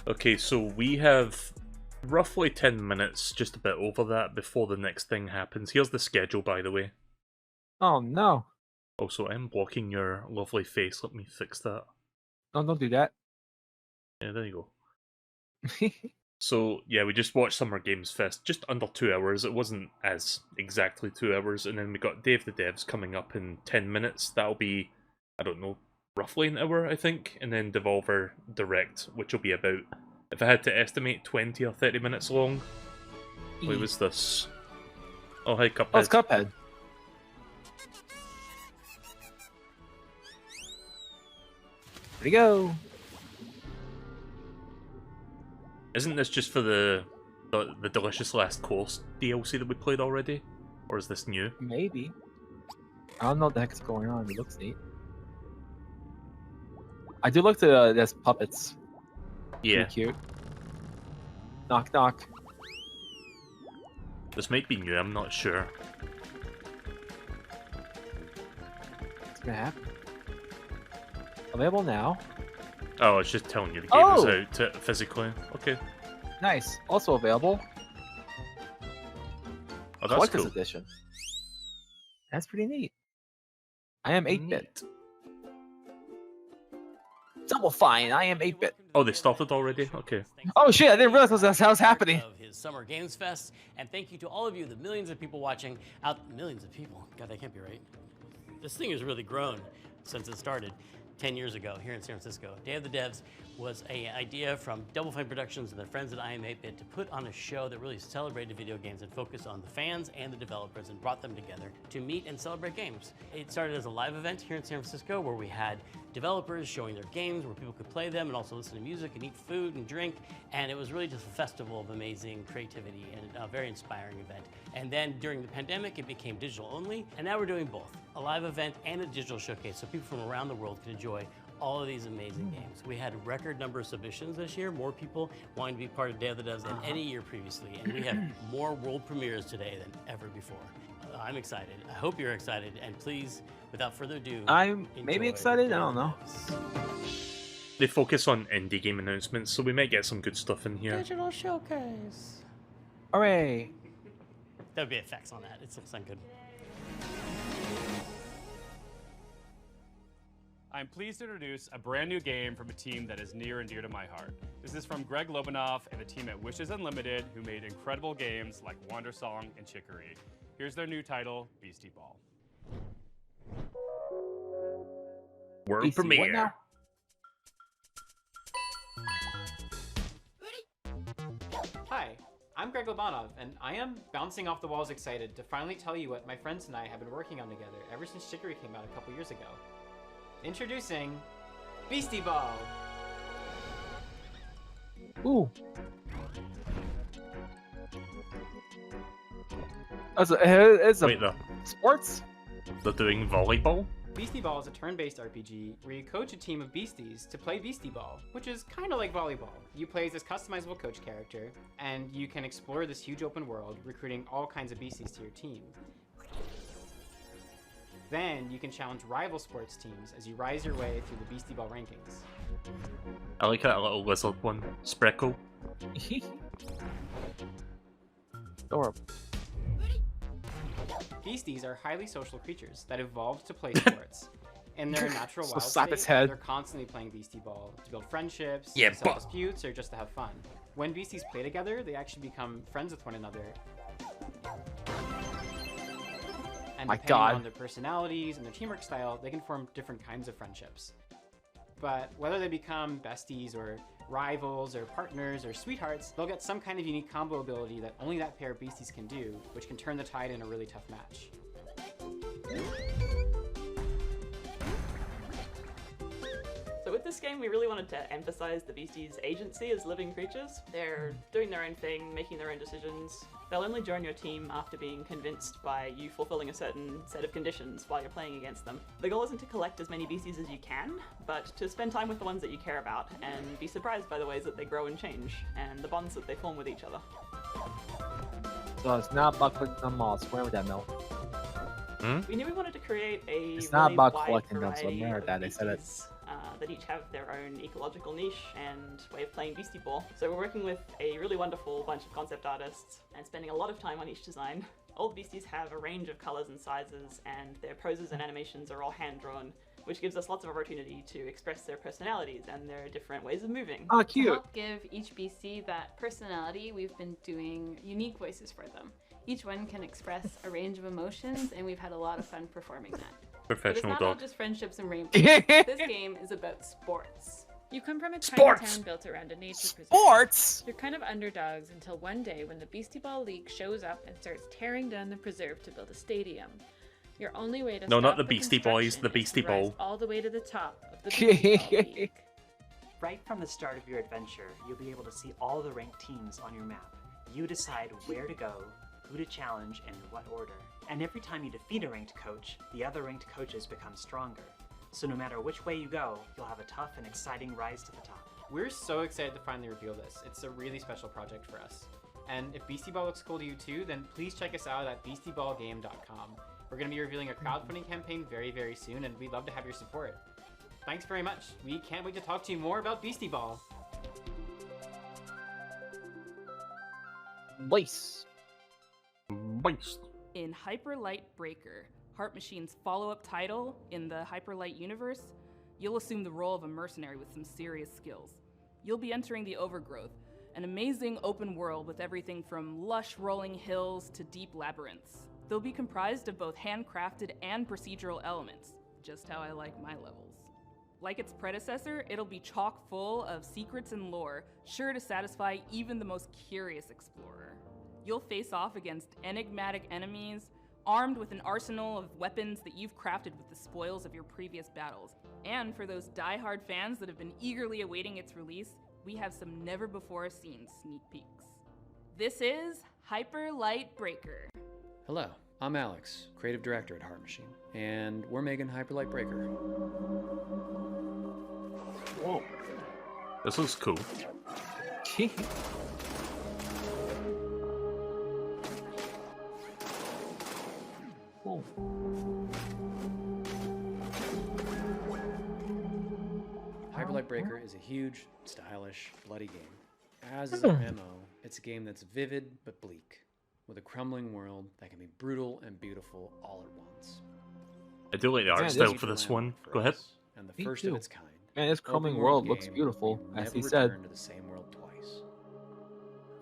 Okay, so we have roughly 10 minutes, just a bit over that, before the next thing happens. Here's the schedule, by the way. Oh no. Also, I'm blocking your lovely face. Let me fix that. No, don't do that. Yeah, there you go. So, yeah, we just watched Summer Games Fest, just under 2 hours. It wasn't as exactly 2 hours. And then we got Day of the Devs coming up in 10 minutes. That'll be, I don't know, roughly an hour, I think. And then Devolver Direct, which will be about, if I had to estimate, 20 or 30 minutes long. What was this? Oh, hi, Cuphead. Oh, it's Cuphead. Here we go. Isn't this just for the Delicious Last Course DLC that we played already? Or is this new? Maybe. I don't know what the heck's going on. It looks neat. I do look to there's puppets. Yeah. Pretty cute. Knock knock. This might be new, I'm not sure. What's gonna happen? Available now. Oh, it's just telling you the game is out physically. Okay. Nice. Also available. Oh, that's Collector's cool. Edition. That's pretty neat. I am 8-bit. Double fine. I am 8-bit. Oh, they started already? Okay. Oh shit! I didn't realize that's how it's happening. Of his Summer Games Fest, and thank you to all of you, the millions of people watching. Millions of people. God, that can't be right. This thing has really grown since it started 10 years ago here in San Francisco. Day of the Devs was an idea from Double Fine Productions and their friends at I Am 8-Bit to put on a show that really celebrated video games and focused on the fans and the developers and brought them together to meet and celebrate games. It started as a live event here in San Francisco where we had developers showing their games, where people could play them and also listen to music and eat food and drink, and it was really just a festival of amazing creativity and a very inspiring event. And then during the pandemic, it became digital only, and now we're doing both, a live event and a digital showcase, so people from around the world can enjoy all of these amazing games. We had a record number of submissions this year, more people wanting to be part of Day of the Devs than any year previously, and we have more world premieres today than ever before. I'm excited. I hope you're excited, and please, without further ado, I'm maybe excited. I don't know. They focus on indie game announcements, so we might get some good stuff in here. Digital showcase. Hooray! There would be effects on that. It'll sound good. I'm pleased to introduce a brand new game from a team that is near and dear to my heart. This is from Greg Lobanoff and the team at Wishes Unlimited, who made incredible games like Wandersong and Chicory. Here's their new title, Beastie Ball. World premiere. What now? Hi, I'm Greg Lobanov, and I am bouncing off the walls excited to finally tell you what my friends and I have been working on together ever since Chicory came out a couple years ago. Introducing Beastie Ball! Ooh. It's a Wait, sports? they're doing volleyball? Beastie Ball is a turn-based RPG where you coach a team of beasties to play Beastie Ball, which is kind of like volleyball. You play as this customizable coach character, and you can explore this huge open world, recruiting all kinds of beasties to your team. Then you can challenge rival sports teams as you rise your way through the Beastie Ball rankings. I like that little lizard one. Spreckle. Adorable. Beasties are highly social creatures that evolved to play sports. In their natural So wild slap state, his head. they're constantly playing Beastie Ball to build friendships, Yeah, settle disputes, or just to have fun. When beasties play together, they actually become friends with one another. And My depending God. on their personalities and their teamwork style, they can form different kinds of friendships. But whether they become besties or rivals or partners or sweethearts, they'll get some kind of unique combo ability that only that pair of beasties can do, which can turn the tide in a really tough match. So with this game, we really wanted to emphasize the beasties' agency as living creatures. They're doing their own thing, making their own decisions. They'll only join your team after being convinced by you fulfilling a certain set of conditions while you're playing against them. The goal isn't to collect as many beasties as you can, but to spend time with the ones that you care about and be surprised by the ways that they grow and change, and the bonds that they form with each other. So it's not about collecting them all. Swear with that, Mel. We knew we wanted to create a It's not really about wide collecting them, so variety I heard of that, they said it. beasties, that each have their own ecological niche and way of playing Beastie Ball. So we're working with a really wonderful bunch of concept artists and spending a lot of time on each design. All the Beasties have a range of colours and sizes, and their poses and animations are all hand-drawn, which gives us lots of opportunity to express their personalities and their different ways of moving. Oh, To cute. help give each BC that personality, we've been doing unique voices for them. Each one can express a range of emotions, and we've had a lot of fun performing that. But it's Professional not all dog. just friendships and rainbows. This game is about sports. You come from a tiny Sports! town built around a nature preserve. Sports! You're kind of underdogs until one day when the Beastie Ball League shows up and starts tearing down the preserve to build a stadium. Your only way to No, not stop the Beastie Boys, construction the is Beastie to rise Ball. all the way to the top of the Beastie Ball League. Right from the start of your adventure, you'll be able to see all the ranked teams on your map. You decide where to go, who to challenge, and in what order. And every time you defeat a ranked coach, the other ranked coaches become stronger. So no matter which way you go, you'll have a tough and exciting rise to the top. We're so excited to finally reveal this. It's a really special project for us. And if Beastie Ball looks cool to you too, then please check us out at beastieballgame.com. We're going to be revealing a crowdfunding campaign very, very soon, and we'd love to have your support. Thanks very much. We can't wait to talk to you more about Beastie Ball. Lace. Waste. In Hyperlight Breaker, Heart Machine's follow-up title in the Hyperlight universe, you'll assume the role of a mercenary with some serious skills. You'll be entering the Overgrowth, an amazing open world with everything from lush rolling hills to deep labyrinths. They'll be comprised of both handcrafted and procedural elements, just how I like my levels. Like its predecessor, it'll be chock full of secrets and lore, sure to satisfy even the most curious explorer. You'll face off against enigmatic enemies, armed with an arsenal of weapons that you've crafted with the spoils of your previous battles. And for those die-hard fans that have been eagerly awaiting its release, we have some never-before-seen sneak peeks. This is Hyper Light Breaker. Hello, I'm Alex, creative director at Heart Machine, and we're making Hyperlight Breaker. Whoa. This looks cool. Whoa. Hyperlight Breaker is a huge, stylish, bloody game. As is our MO, it's a game that's vivid but bleak, with a crumbling world that can be brutal and beautiful all at once. I do like the art Yeah, style this for this Landmark one. for Go ahead. us, and the Me first too. of its kind. Man, this crumbling Open world looks game beautiful, where you as never he said. return to the same world twice.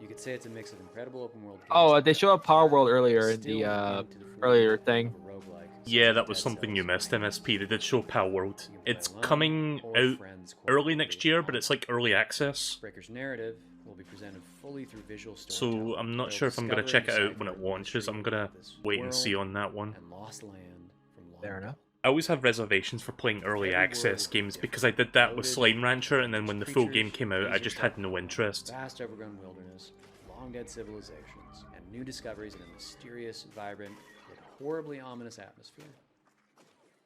You could say it's a mix of incredible open world. Oh, games they showed a Power World earlier in still the adhering to the earlier formula thing. of a roguelike, Yeah, such that as was Dead something you Cells missed, or Minecraft. MSP. They did show Power World. You can play It's alone coming or out friends early cooperatively next year, but online. it's like early access. Breaker's narrative will be presented fully through visual So storytelling. I'm not They'll sure if I'm going to discover check and it out when it decipher the launches. I'm history going of to this wait and see world on that one. and lost land from long Fair ago. enough. I always have reservations for playing early Every world access will be games different. because I did that with Loaded, Slime Rancher, and then when the full creatures, game came out, I easier just to had no interest. Vast overgrown wilderness, long dead civilizations, and new discoveries in a mysterious, vibrant, yet horribly ominous atmosphere.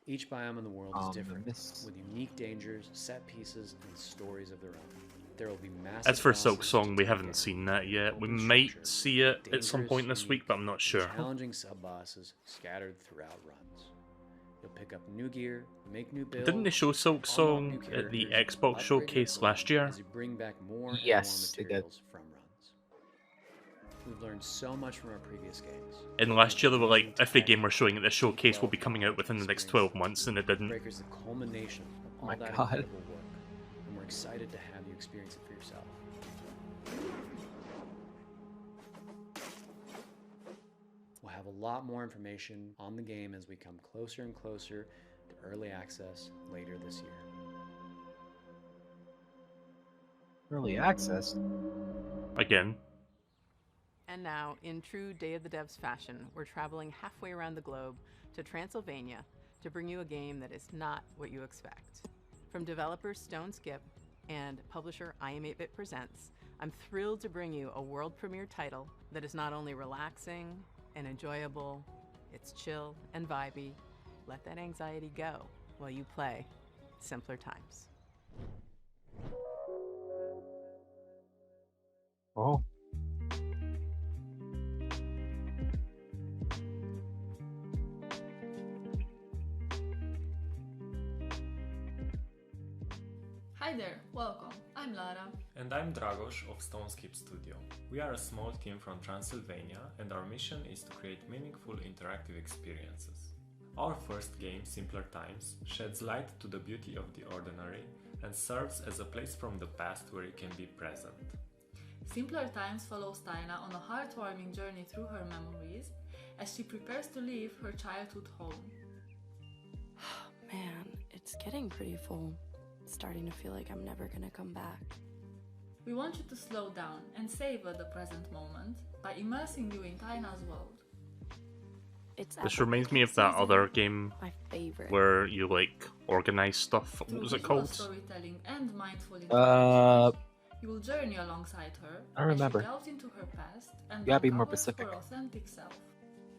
Each biome in the world is different, Ominous. with unique dangers, set pieces, and stories of their own. There will be massive As for Silk bosses Song, to we take haven't down, seen that yet. We open might structure, see it at some dangerous, point this week, unique, but I'm not and sure. challenging sub-bosses scattered throughout runs. You'll pick up new gear, make new builds. Didn't they show Silk unlock Song new at the characters, Xbox upgrade showcase your last build year? as you bring back more and Yes, more they did. materials from runs. We've learned so much from our previous games. And last year they were like, Amazing every tech, game we're showing at the showcase will well be coming out within the next experience. 12 months, and it didn't. Breaker's the culmination of all My that God. incredible work, and we're excited to have you experience it for yourself. We'll have a lot more information on the game as we come closer and closer to early access later this year. Early access. Again. And now, in true Day of the Devs fashion, we're traveling halfway around the globe to Transylvania to bring you a game that is not what you expect. From developers Stone Skip and publisher IM8bit Presents, I'm thrilled to bring you a world premiere title that is not only relaxing and enjoyable, it's chill and vibey. Let that anxiety go while you play Simpler Times. Oh. Hi there, welcome. I'm Lara. And I'm Dragos of Stonescape Studio. We are a small team from Transylvania, and our mission is to create meaningful interactive experiences. Our first game, Simpler Times, sheds light to the beauty of the ordinary and serves as a place from the past where it can be present. Simpler Times follows Tyna on a heartwarming journey through her memories as she prepares to leave her childhood home. Man, it's getting pretty full. It's starting to feel like I'm never gonna come back. We want you to slow down and savor the present moment by immersing you in Tyna's world. This reminds me of that other game My favorite. where you like organize stuff. What was it Visual called? Storytelling and mindful interaction. You will journey alongside her I remember. as she delves into her past and You gotta be more uncovers specific. her authentic self.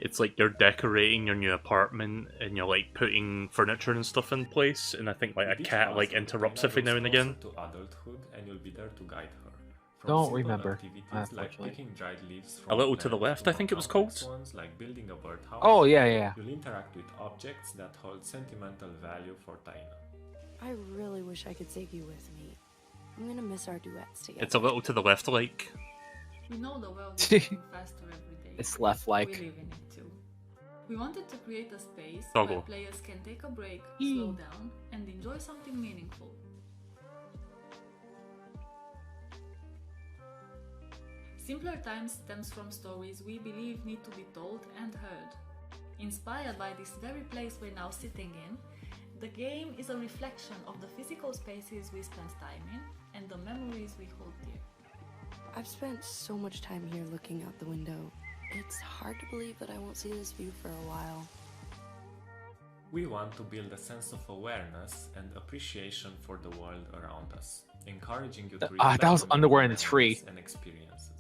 It's like you're decorating your new apartment and you're like putting furniture and stuff in place, and I think like a cat like interrupts every now and again. To adulthood, and you'll be there to guide her. From Don't simple remember, activities like unfortunately. picking dried leaves A little to the left, I think it was called. ones like building a birdhouse. Oh, yeah. You'll interact with objects that hold sentimental value for Tyna. I really wish I could take you with me. I'm gonna miss our duets together. It's a little to the left, like. We know the world is moving faster every day. It's left-like. We live in it too. We wanted to create a space Toggle. where players can take a break, slow down, and enjoy something meaningful. Simpler Times stems from stories we believe need to be told and heard. Inspired by this very place we're now sitting in, the game is a reflection of the physical spaces we spend time in and the memories we hold dear. I've spent so much time here looking out the window. It's hard to believe that I won't see this view for a while. We want to build a sense of awareness and appreciation for the world around us, encouraging you to reflect that was on underwear your in the tree. memories and experiences.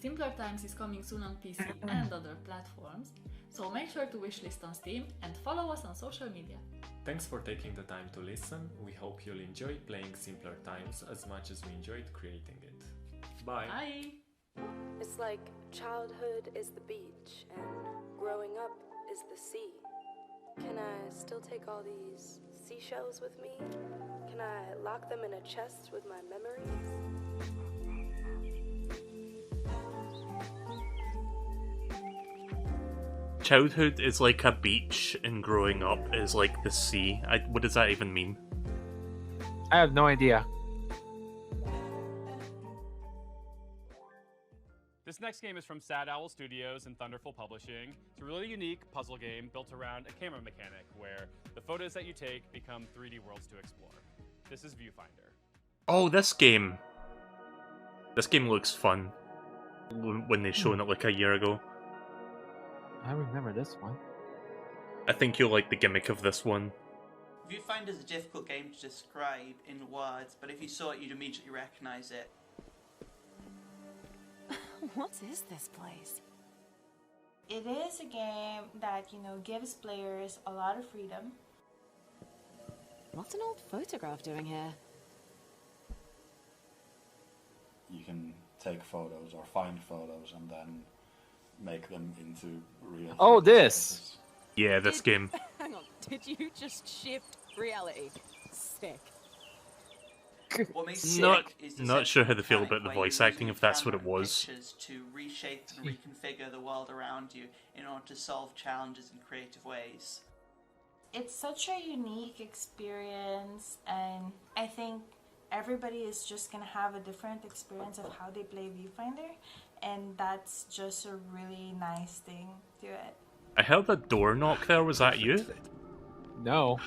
Simpler Times is coming soon on PC and other platforms, so make sure to wishlist on Steam and follow us on social media. Thanks for taking the time to listen. We hope you'll enjoy playing Simpler Times as much as we enjoyed creating it. Bye! Bye! It's like childhood is the beach and growing up is the sea. Can I still take all these seashells with me? Can I lock them in a chest with my memories? Childhood is like a beach, and growing up is like the sea. What does that even mean? I have no idea. This next game is from Sad Owl Studios and Thunderful Publishing. It's a really unique puzzle game built around a camera mechanic where the photos that you take become 3D worlds to explore. This is Viewfinder. Oh, this game! This game looks fun. When they shown it like a year ago. I remember this one. I think you'll like the gimmick of this one. Viewfinder is a difficult game to describe in words, but if you saw it, you'd immediately recognize it. What is this place? It is a game that, gives players a lot of freedom. What's an old photograph doing here? You can take photos or find photos and then make them into real. Oh, this! Yeah, this game. Hang on, did you just shift reality? Sick. What makes it Not, sick is the not sure how they feel mechanic about the where voice you're acting, using if that's what camera it was. pictures to reshape and reconfigure the world around you in order to solve challenges in creative ways. It's such a unique experience, and I think everybody is just going to have a different experience of how they play Viewfinder, and that's just a really nice thing to it. I heard a door knock there, was that you? No.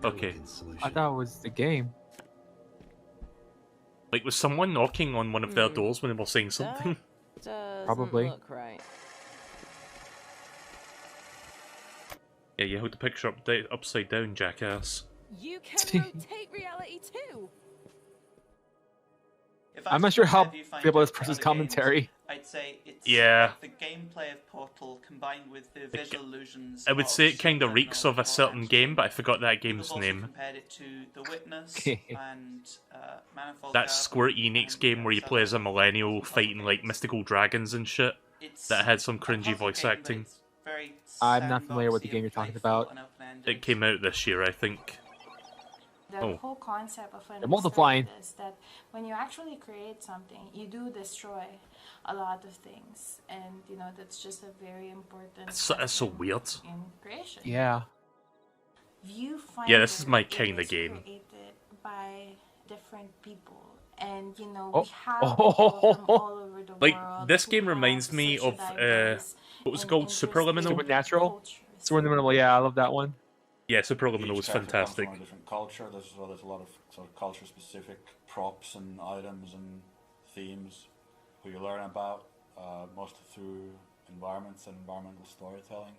Okay. I thought it was the game. Like, was someone knocking on one of their doors when they were saying something? Probably. Look right. Yeah, you held the picture upside down, jackass. You can rotate reality too. I'm not sure how people this person's commentary. I'd say it's Yeah. like the gameplay of Portal combined with the visual illusions. I would say it kind of Supernatural reeks of a certain Forest. game, but I forgot that People game's have also name. compared it to The Witness and Manifold That Garden. Square Enix game where you play as a millennial fighting like mystical dragons and shit. That had some cringy voice acting. I'm not familiar with the game you're talking about. It came out this year, I think. The Oh. whole concept of an They're multiplying. experiment is that when you actually create something, you do destroy a lot of things, and that's just a very important. That's so weird. In creation. Yeah. Viewfinder. Yeah, this is my kind of is game. Created by different people, and Oh. we have people from all over the Like, world. this who game have reminds me such a of diverse what was it and called? interesting Superliminal? Supernatural? Supernatural, yeah, I love that one. Yeah, Superliminal Each was character fantastic. comes from a different culture. There's a lot of sort of culture-specific props and items and themes who you learn about, mostly through environments and environmental storytelling.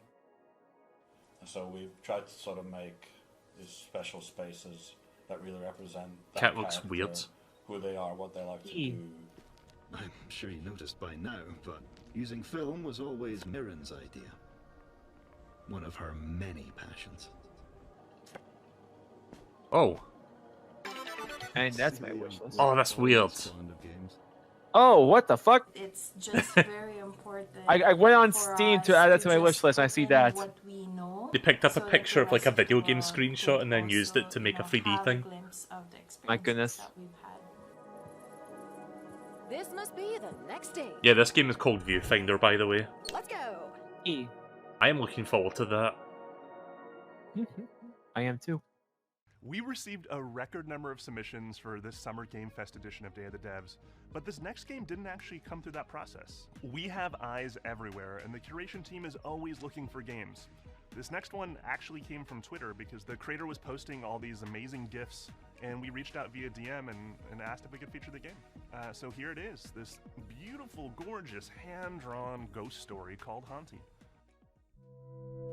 And so we've tried to sort of make these special spaces that really represent that Cat looks character, weird. who they are, what they like to do. I'm sure you noticed by now, but using film was always Mirren's idea. One of her many passions. Oh. And that's my wish list. Oh, that's weird. Oh, what the fuck? It's just very important. I went on for Steam us to add that to my just wish list, and I see put in that. what we know, They picked up so a that picture the of like a rest of video the game world screenshot and then could used it to make a 3D have thing. a glimpse of the My experiences goodness. that we've had. This must be the next stage. Yeah, this game is called Viewfinder, by the way. Let's go. I am looking forward to that. I am too. We received a record number of submissions for this Summer Game Fest edition of Day of the Devs, but this next game didn't actually come through that process. We have eyes everywhere, and the curation team is always looking for games. This next one actually came from Twitter because the creator was posting all these amazing GIFs, and we reached out via DM and asked if we could feature the game. So here it is, this beautiful, gorgeous, hand-drawn ghost story called Haunty.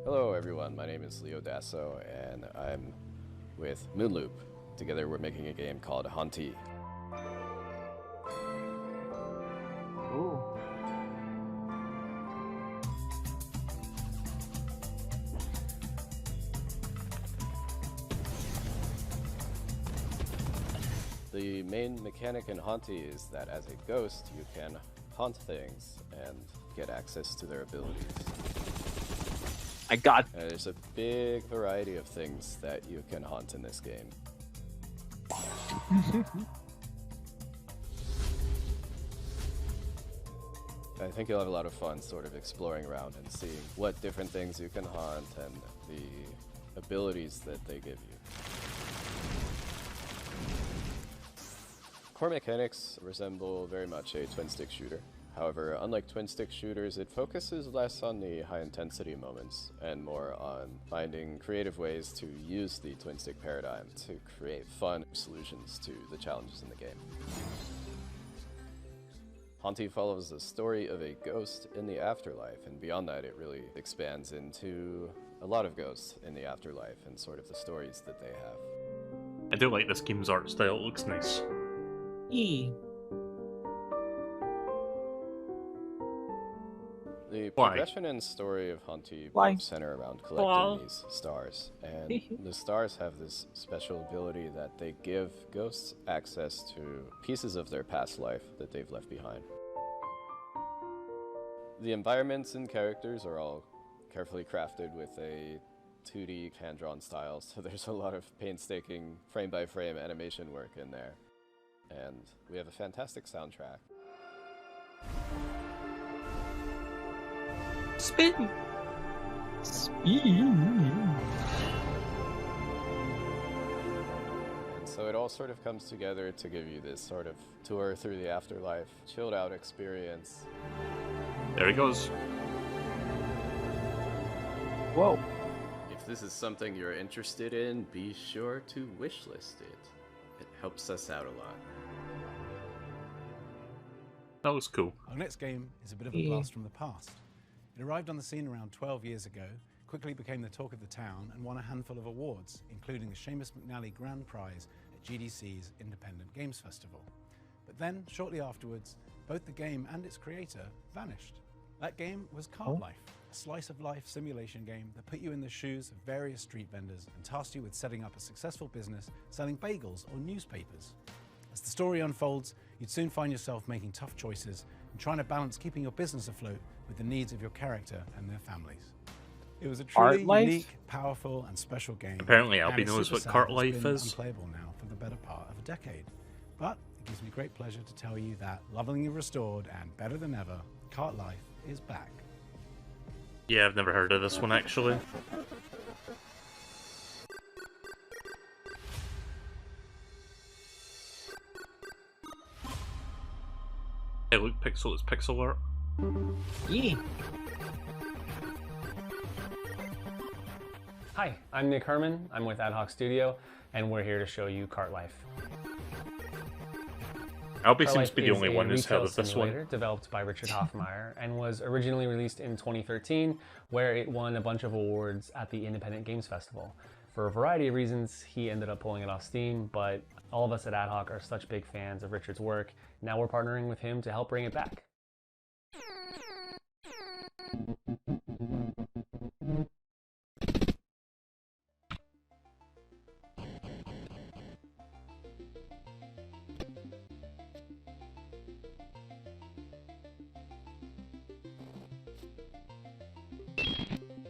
Hello everyone, my name is Leo Dasso, and I'm with Moonloop. Together we're making a game called Haunty. Ooh. The main mechanic in Haunty is that as a ghost you can haunt things and get access to their abilities. I got. There's a big variety of things that you can haunt in this game. I think you'll have a lot of fun sort of exploring around and seeing what different things you can haunt and the abilities that they give you. Core mechanics resemble very much a twin-stick shooter. However, unlike twin-stick shooters, it focuses less on the high-intensity moments and more on finding creative ways to use the twin-stick paradigm to create fun solutions to the challenges in the game. Haunty follows the story of a ghost in the afterlife, and beyond that it really expands into a lot of ghosts in the afterlife and sort of the stories that they have. I do like this game's art style, it looks nice. The Why? progression and story of Haunty Why? both center around collecting these stars, and the stars have this special ability that they give ghosts access to pieces of their past life that they've left behind. The environments and characters are all carefully crafted with a 2D hand-drawn style, so there's a lot of painstaking frame-by-frame animation work in there. And we have a fantastic soundtrack. Spin. Spin. And so it all sort of comes together to give you this sort of tour through the afterlife, chilled out experience. There he goes. Whoa. If this is something you're interested in, be sure to wishlist it. It helps us out a lot. That was cool. Our next game is a bit of a blast from the past. It arrived on the scene around 12 years ago, quickly became the talk of the town, and won a handful of awards, including the Seamus McNally Grand Prize at GDC's Independent Games Festival. But then, shortly afterwards, both the game and its creator vanished. That game was Cart Life, a slice-of-life simulation game that put you in the shoes of various street vendors and tasked you with setting up a successful business selling bagels or newspapers. As the story unfolds, you'd soon find yourself making tough choices and trying to balance keeping your business afloat with the needs of your character and their families. It was a Cart truly Life? unique, powerful, and special game. Apparently and Albie it's knows super what sad Cart it's Life been is. unplayable now for the better part of a decade. But it gives me great pleasure to tell you that lovingly restored and better than ever, Cart Life is back. Yeah, I've never heard of this one actually. Hey, look, Pixel, it's pixel art. Yeah. Hi, I'm Nick Herman. I'm with Ad Hoc Studio, and we're here to show you Cart Life. Albie Cart seems Life to be the is only a one who's heard retail of this simulator one. developed by Richard Hoffmeyer and was originally released in 2013, where it won a bunch of awards at the Independent Games Festival. For a variety of reasons, he ended up pulling it off Steam, but all of us at Ad Hoc are such big fans of Richard's work. Now we're partnering with him to help bring it back.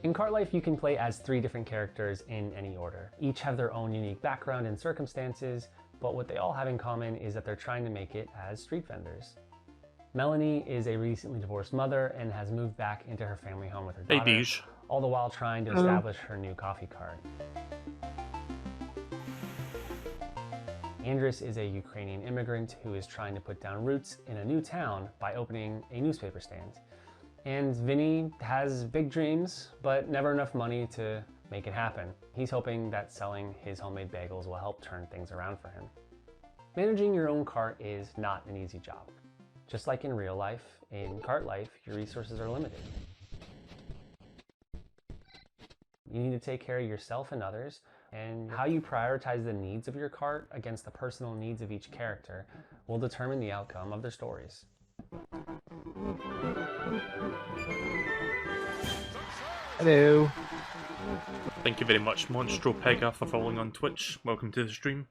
In Cart Life, you can play as 3 different characters in any order. Each have their own unique background and circumstances, but what they all have in common is that they're trying to make it as street vendors. Melanie is a recently divorced mother and has moved back into her family home with her Hey, daughter, Deej. all the while trying to establish her new coffee cart. Andris is a Ukrainian immigrant who is trying to put down roots in a new town by opening a newspaper stand. And Vinny has big dreams, but never enough money to make it happen. He's hoping that selling his homemade bagels will help turn things around for him. Managing your own cart is not an easy job. Just like in real life, in Cart Life, your resources are limited. You need to take care of yourself and others, and how you prioritize the needs of your cart against the personal needs of each character will determine the outcome of their stories. Hello. Thank you very much, Monstro Pega, for following on Twitch. Welcome to the stream.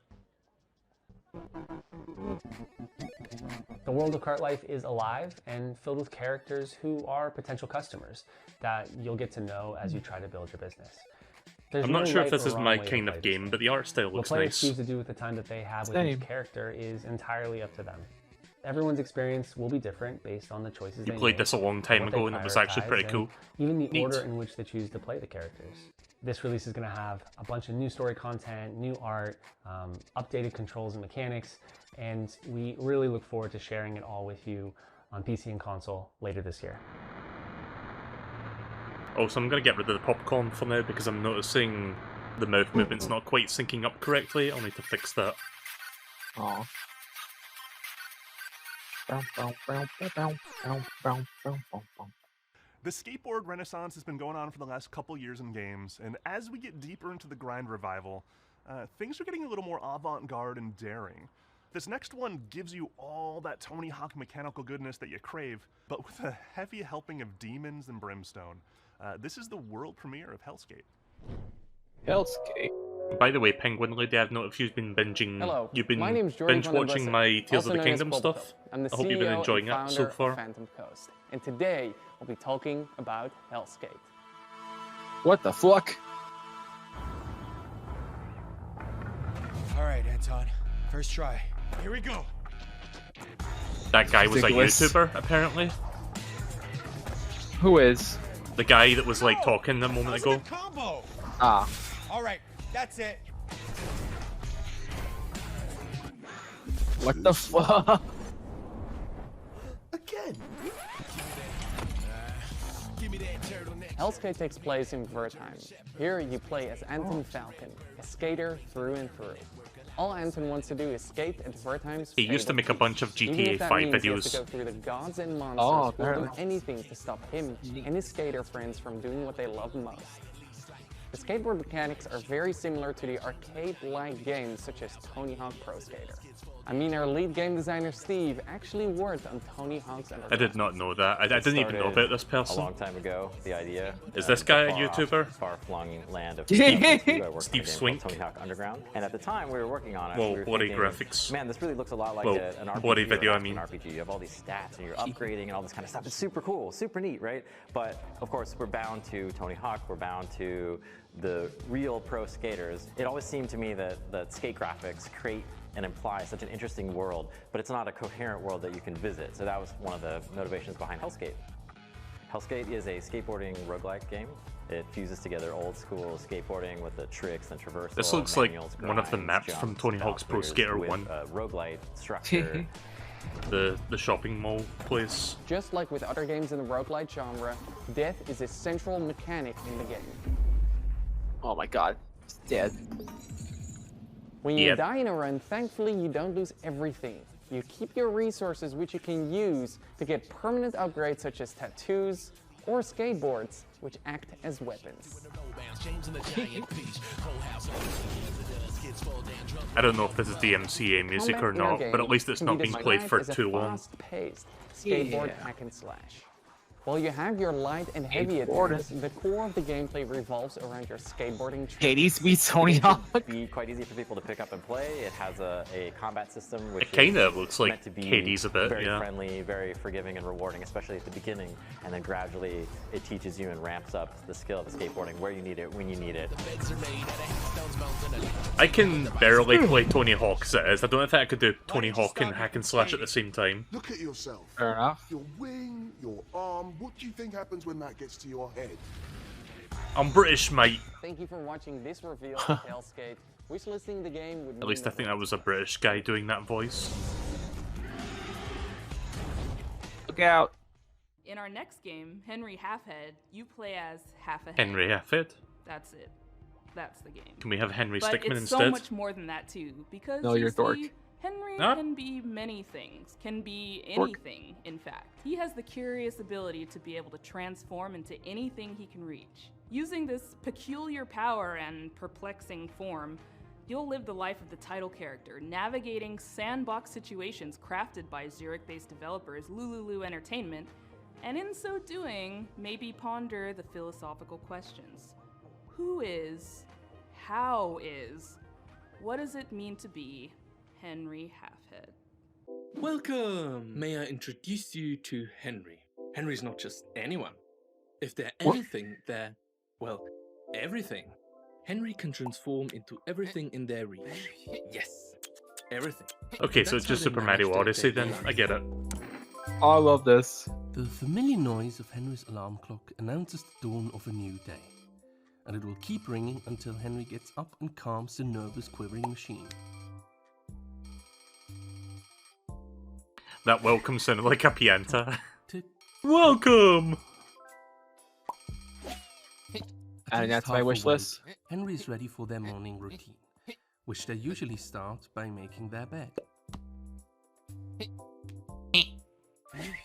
The world of Cart Life is alive and filled with characters who are potential customers that you'll get to know as you try to build your business. There's I'm no not sure right if this or is wrong my way to kind play of this game, but the art style What looks players nice. choose to do with the time that they have with Same. each character is entirely up to them. Everyone's experience will be different based on the choices You they played make, this a long time what they ago and it was actually prioritize, pretty and cool. even the Neat. order in which they choose to play the characters. This release is going to have a bunch of new story content, new art, updated controls and mechanics, and we really look forward to sharing it all with you on PC and console later this year. Oh, so I'm going to get rid of the popcorn for now because I'm noticing the mouth movement's not quite syncing up correctly. I'll need to fix that. Aw. The skateboard renaissance has been going on for the last couple years in games, and as we get deeper into the grind revival, things are getting a little more avant-garde and daring. This next one gives you all that Tony Hawk mechanical goodness that you crave, but with a heavy helping of demons and brimstone. This is the world premiere of Hellskate. Hellskate. By the way, Penguin Lady, I've noticed you've been binging. Hello, You've been my name's Jordan binge watching Van my Bussen, Tears of also the known as Kingdom Quoboco. stuff. I'm the I hope you've been CEO enjoying and it so founder far. of Phantom Coast, and today we'll be talking about Hellskate. What the fuck? All right, Anton. First try. Here we go. That guy was a Ridiculous. YouTuber, apparently. Who is? The guy that was like talking a moment ago. Combo. Ah. All right, that's it. What the fuck? Again. Hellskate takes place in Wertheim. Here you play as Anton Falcon, a skater through and through. All Anton wants to do is skate at Wertheim's He used to make a bunch of Even GTA if that 5 means he has videos. to go through the gods and monsters Oh, who will do apparently. anything to stop him and his skater friends from doing what they love most. The skateboard mechanics are very similar to the arcade-like games such as Tony Hawk Pro Skater. I mean, our lead game designer Steve actually worked on Tony Hawk's Underground. I did not know that. I didn't even know about this person. A long time ago, the idea. Is this guy a YouTuber? Far-flung land of Steve Swink. Tony Hawk Underground. And at the time we were working on it, well, we were bloody thinking, graphics. Man, this really looks a lot like well, an RPG. bloody video, I mean. An RPG. You have all these stats and you're upgrading and all this kind of stuff. It's super cool, super neat, right? But of course, we're bound to Tony Hawk. We're bound to the real pro skaters. It always seemed to me that skate graphics create and imply such an interesting world, but it's not a coherent world that you can visit. So that was one of the motivations behind Hellskate. Hellskate is a skateboarding roguelike game. It fuses together old school skateboarding with the tricks and traversal. This looks like manuals, one of the grinds, maps jumps, from Tony Hawk's Pro Skater 1. Roguelite structure. the shopping mall place. Just like with other games in the roguelite genre, death is a central mechanic in the game. Oh my god, it's dead. When you die in a run, thankfully you don't lose everything. You keep your resources which you can use to get permanent upgrades such as tattoos or skateboards, which act as weapons. I don't know if this is the MCA music or not, but at least it's not being played for too long. Fast-paced skateboard hack and slash. While you have your light and heavy attacks, the core of the gameplay revolves around your skateboarding tricks. Hades beats Tony Hawk. It'd be quite easy for people to pick up and play. It has a combat system which it kind of is looks like meant to be Hades a bit, very yeah. friendly, very forgiving and rewarding, especially at the beginning, and then gradually it teaches you and ramps up the skill of the skateboarding where you need it, when you need it. I can barely play Tony Hawk as it is. I don't know if I could do Tony Hawk and hack and slash at the same time. Look at yourself. Fair enough. Your wing, your arm, what do you think happens when that gets to your head? I'm British, mate. Thank you for watching this reveal of Hellskate. Wishlisting the game would At least I think that was a British guy doing that voice. Look out. In our next game, Henry Halfhead, you play as Half a Head. Henry Halfhead? That's it. That's the game. Can we have Henry but Stickmin it's instead? so much more than that too, because no, you you're see, dork. Henry Huh? can be many things, can be Dork. anything, in fact. He has the curious ability to be able to transform into anything he can reach. Using this peculiar power and perplexing form, you'll live the life of the title character, navigating sandbox situations crafted by Zurich-based developers Lululu Entertainment, and in so doing, maybe ponder the philosophical questions. Who is? How is? What does it mean to be Henry Halfhead? Welcome! May I introduce you to Henry? Henry's not just anyone. If they're anything, they're, well, everything. Henry can transform into everything in their reach. Yes, everything. Okay, so it's just Super Mario Odyssey then. I get it. Oh, I love this. The familiar noise of Henry's alarm clock announces the dawn of a new day. And it will keep ringing until Henry gets up and calms the nervous, quivering machine. That welcome sounded like a pianta. Welcome! And that's my wish list. Henry is ready for their morning routine, which they usually start by making their bed.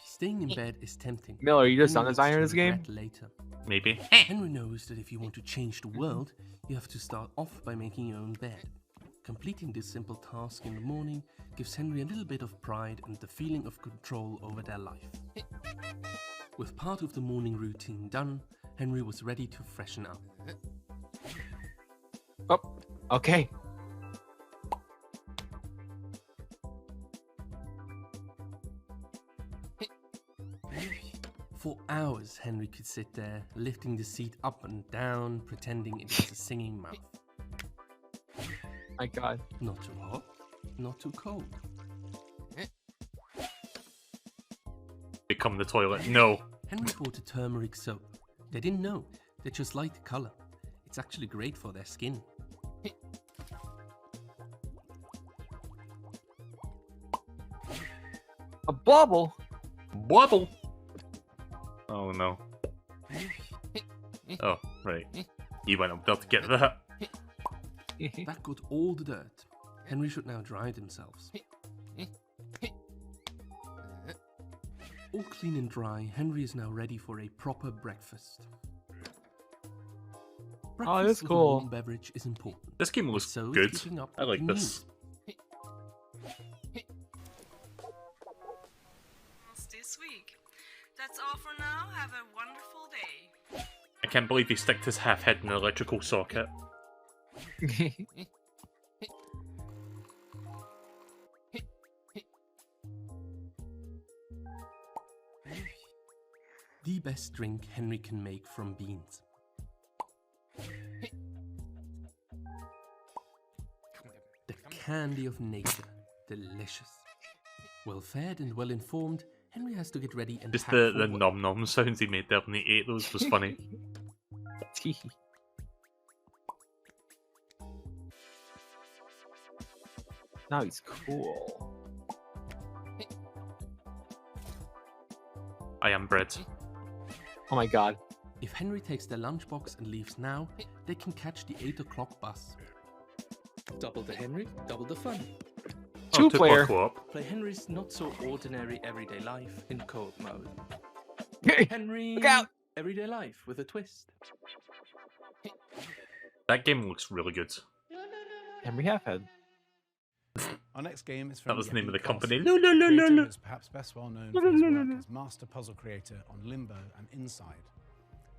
Staying in bed is tempting. Miller, are you the sound Henry designer in gets this to game? regret Later. Maybe. Henry knows that if you want to change the world, you have to start off by making your own bed. Completing this simple task in the morning gives Henry a little bit of pride and the feeling of control over their life. With part of the morning routine done, Henry was ready to freshen up. Oh, okay. For hours, Henry could sit there, lifting the seat up and down, pretending it was a singing mouth. My god. Not too hot, not too cold. Become the toilet. No. Henry bought a turmeric soap. They didn't know. They just liked the color. It's actually great for their skin. A bubble? Bubble? Oh no. Oh, right. You went up there to get that. That got all the dirt. Henry should now dry themselves. All clean and dry, Henry is now ready for a proper breakfast. breakfast that's with cool. a warm beverage is important. This game looks So is good. keeping up I with like the this. news. That's this week. That's all for now. Have a wonderful day. I can't believe he sticked his half head in an electrical socket. The best drink Henry can make from beans. The candy of nature. Delicious. Well fed and well informed, Henry has to get ready and Just pack the for work. nom nom sounds he made there when he ate those was funny. Now he's cool. I am bread. Oh my god. If Henry takes their lunchbox and leaves now, they can catch the 8 o'clock bus. Double the Henry, double the fun. Two-player. Co-op. Play Henry's not so ordinary everyday life in co-op mode. Henry, Look out! everyday life with a twist. That game looks really good. Henry Halfhead. Our next game is from That was the name of the Yeppy company. Castle, No, no, no, no, creator no. who is perhaps best well known for his work as master puzzle creator on Limbo and Inside.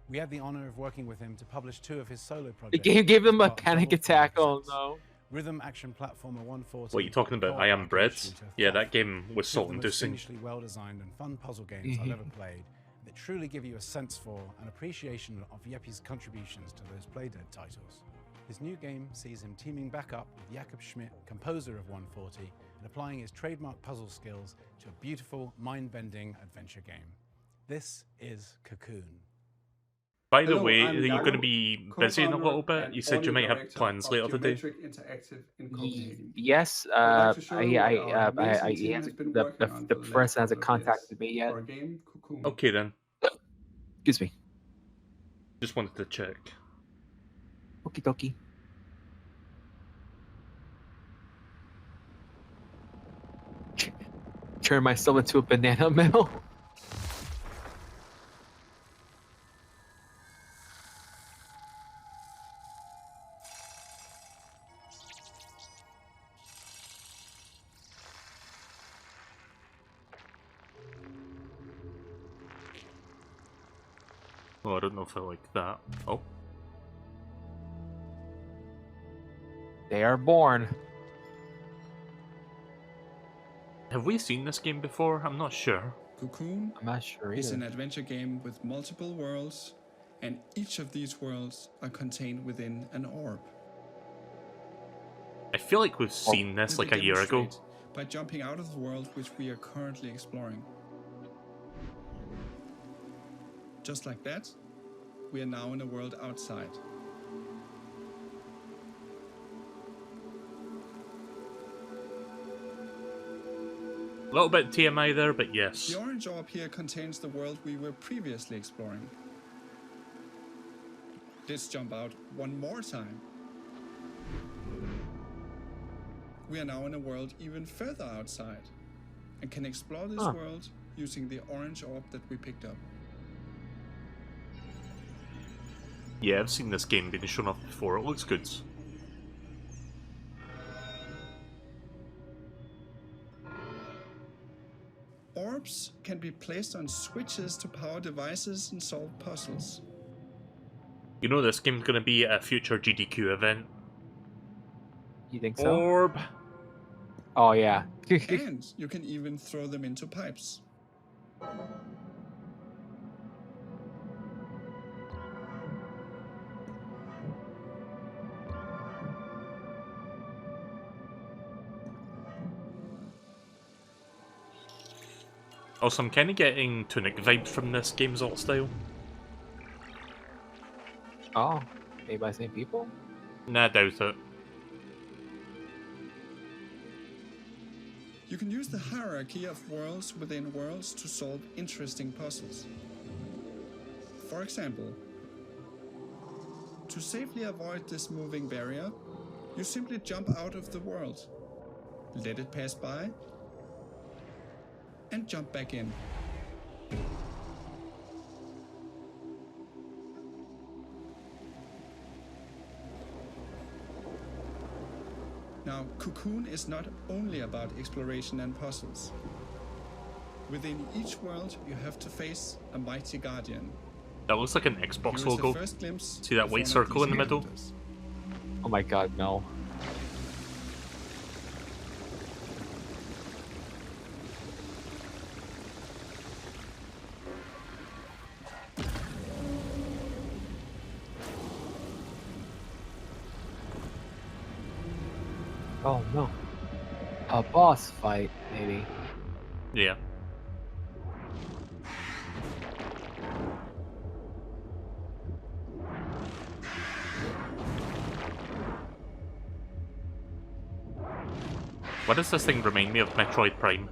We had the honor of working with him to publish 2 of his solo The projects. game gave them a as part of panic Double attack. Fine Oh Sets. no. Rhythm action platformer 140. What are you talking about? co-op I am arcade bread? shooter Yeah, Fluff. that game was Two of soul the most inducing. fiendishly well-designed and fun puzzle games I've ever played that truly give you a sense for and appreciation of Yeppy's contributions to those Playdead titles. His new game sees him teaming back up with Jakob Schmidt, composer of 140, and applying his trademark puzzle skills to a beautiful, mind-bending adventure game. This is Cocoon. By the Hello, way, I'm are you going to Jakob, be busy in a little co-founder bit? and You said you audio might have director plans of later today. Geometric Interactive in Copenhagen. Yes. I'd like to show you what our amazing team has been working on The for the person last hasn't couple of years contacted me yet. for our game, Cocoon. Okay then. Excuse me. Just wanted to check. Okie dokie. Turn myself into a banana mill. Oh, I don't know if I like that. Oh. They are born. Have we seen this game before? I'm not sure. Cocoon I'm not sure is either. an adventure game with multiple worlds, and each of these worlds are contained within an orb. I feel like we've seen this We like a year ago. demonstrate by jumping out of the world which we are currently exploring. Just like that, we are now in a world outside. A little bit TMI there, but yes. The orange orb here contains the world we were previously exploring. Let's jump out one more time. We are now in a world even further outside and can explore this world using the orange orb that we picked up. Yeah, I've seen this game being shown off before. It looks good. Orbs can be placed on switches to power devices and solve puzzles. You know this game's going to be a future GDQ event. You think so? Orb. Oh yeah. And you can even throw them into pipes. Also, I'm kind of getting Tunic vibes from this game's art style. Oh, made by the same people? Nah, I doubt it. You can use the hierarchy of worlds within worlds to solve interesting puzzles. For example, to safely avoid this moving barrier, you simply jump out of the world, let it pass by, and jump back in. Now, Cocoon is not only about exploration and puzzles. Within each world, you have to face a mighty guardian. That looks like an Xbox Here is a logo. first glimpse See that of white one of circle these in the middle? encounters. Oh my god, no. Oh no. A boss fight, maybe. Yeah. Why does this thing remind me of Metroid Prime?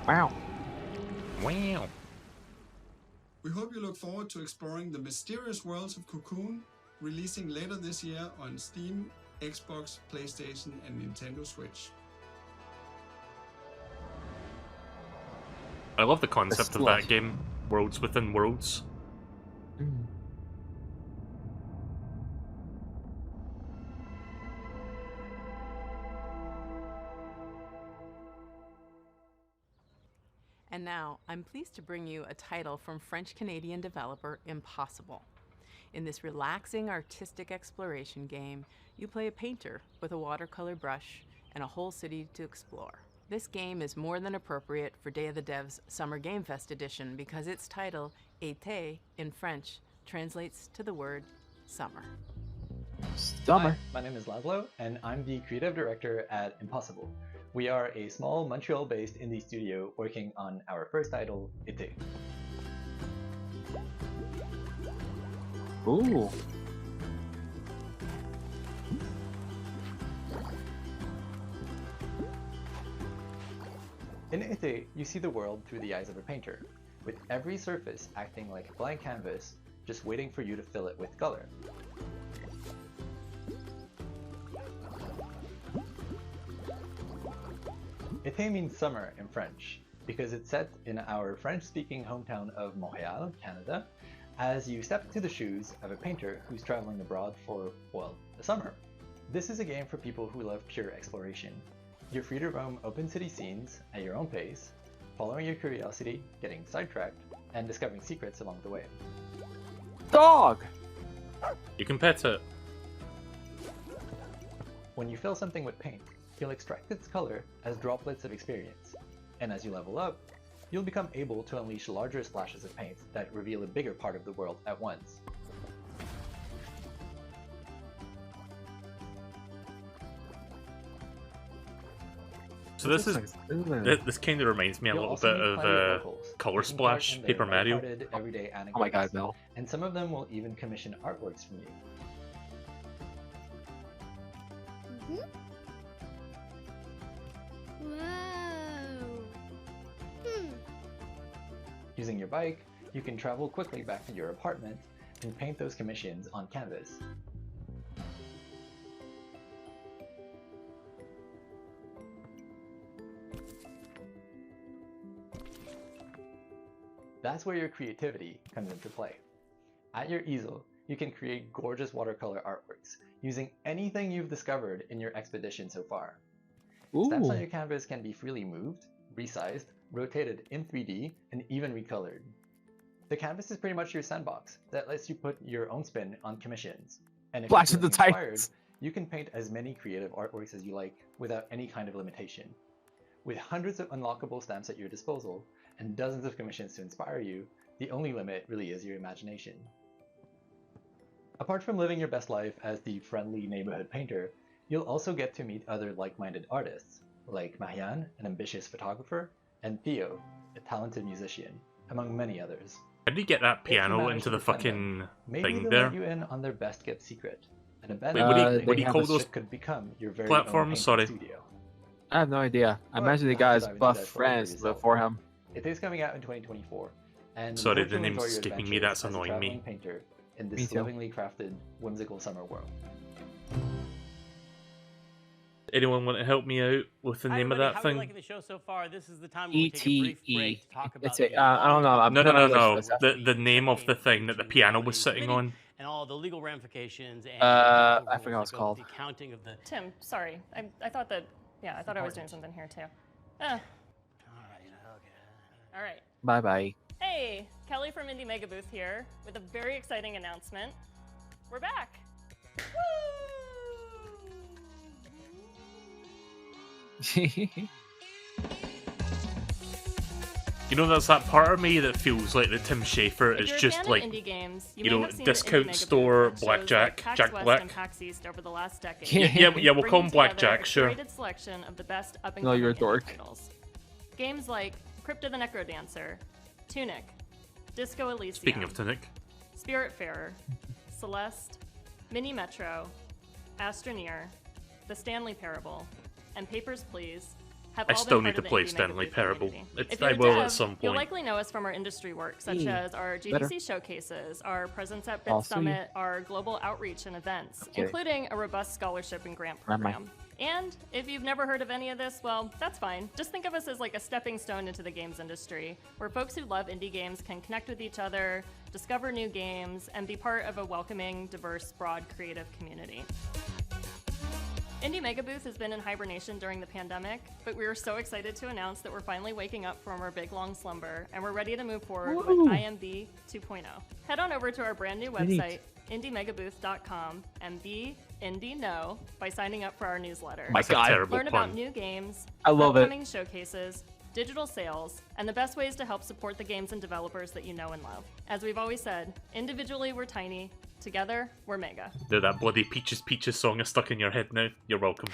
Wow. Wow. We hope you look forward to exploring the mysterious worlds of Cocoon, releasing later this year on Steam, Xbox, PlayStation, and Nintendo Switch. I love the concept of that game. Worlds within worlds. And now, I'm pleased to bring you a title from French-Canadian developer Impossible. In this relaxing artistic exploration game, you play a painter with a watercolor brush and a whole city to explore. This game is more than appropriate for Day of the Devs Summer Game Fest edition because its title, Été, in French, translates to the word summer. Summer. Hi, my name is Laszlo, and I'm the creative director at Impossible. We are a small Montreal-based indie studio working on our first title, Été. Ooh. In Été, you see the world through the eyes of a painter, with every surface acting like a blank canvas, just waiting for you to fill it with color. Été means summer in French, because it's set in our French-speaking hometown of Montreal, Canada, as you step into the shoes of a painter who's traveling abroad for, well, the summer. This is a game for people who love pure exploration. You're free to roam open city scenes at your own pace, following your curiosity, getting sidetracked, and discovering secrets along the way. Dog! You can pet it. When you fill something with paint, you'll extract its color as droplets of experience, and as you level up, you'll become able to unleash larger splashes of paint that reveal a bigger part of the world at once. So this kind of reminds me a little bit of Color Splash, Paper Mario. Oh my god, no. And some of them will even commission artworks from you. Using your bike, you can travel quickly back to your apartment and paint those commissions on canvas. That's where your creativity comes into play. At your easel, you can create gorgeous watercolor artworks using anything you've discovered in your expedition so far. Stamps on your canvas can be freely moved, resized, rotated in 3D, and even recolored. The canvas is pretty much your sandbox that lets you put your own spin on commissions. And if Flash you're of the inspired, Titans. you can paint as many creative artworks as you like without any kind of limitation. With hundreds of unlockable stamps at your disposal, and dozens of commissions to inspire you, the only limit really is your imagination. Apart from living your best life as the friendly neighborhood painter, you'll also get to meet other like-minded artists, like Marianne, an ambitious photographer, and Theo, a talented musician, among many others. How did you get that If you piano manage into to the befriend fucking them, maybe thing they'll there? let you in on their best-kept secret. An event what do you call those could become your very platforms? own Sorry. studio. I have no idea. I Well, imagine the you'll have to guys dive into buff that story for friends yourself. before him. It is coming out in 2024, and Sorry, we hope the you'll name's enjoy your escaping me, adventures that's as a annoying traveling me. painter in Me this too. lovingly crafted, whimsical summer world. Anyone want to help me out with the name of that How are thing? you liking the show so far? This is the time when we take a brief break to talk about It's a, I don't know. I'm No, no, putting no, on no. this stuff. The name of the thing that the piano was sitting on. and all the legal ramifications and I forgot what it's called. the accounting of the. Tim, sorry. I thought that. Yeah, I thought I was doing something here too. All right. Bye bye. Hey, Kelly from Indie Mega Booth here with a very exciting announcement. We're back. You know, there's that part of me that feels like that Tim Schafer If is you're a just fan of like, indie games, you you may know, have seen discount Indie Mega store Booth at shows blackjack, like PAX Jack West Black. and PAX East over the last decade. Yeah, we'll call him bringing Blackjack, together sure. a curated selection of the best up and No, coming you're a indie dork. titles. Games like Crypt of the Necrodancer, Tunic, Disco Elysium. Speaking of Tunic. Spiritfarer, Celeste, Mini Metro, Astroneer, The Stanley Parable, and Papers, Please have I all still been need part to of the play Indie Mega Stanley Booth Parable. community. If I you're a will dev, at some You'll point. likely know us from our industry work, such as our GDC better. showcases, our presence at I'll Bit see Summit, our global outreach and events, Okay. including a robust scholarship and grant Never mind. program. And if you've never heard of any of this, well, that's fine. Just think of us as like a stepping stone into the games industry, where folks who love indie games can connect with each other, discover new games, and be part of a welcoming, diverse, broad, creative community. Indie Mega Booth has been in hibernation during the pandemic, but we are so excited to announce that we're finally waking up from our big long slumber, and we're ready to move forward with IMB 2.0. Head on over to our brand new Neat. website, indiemegabooth.com, and be Indie Know by signing up for our newsletter. My God. Learn about new games, I love it. upcoming showcases, digital sales, and the best ways to help support the games and developers that you know and love. As we've always said, individually we're tiny, together we're mega. Dude, that bloody Peaches Peaches song is stuck in your head now. You're welcome.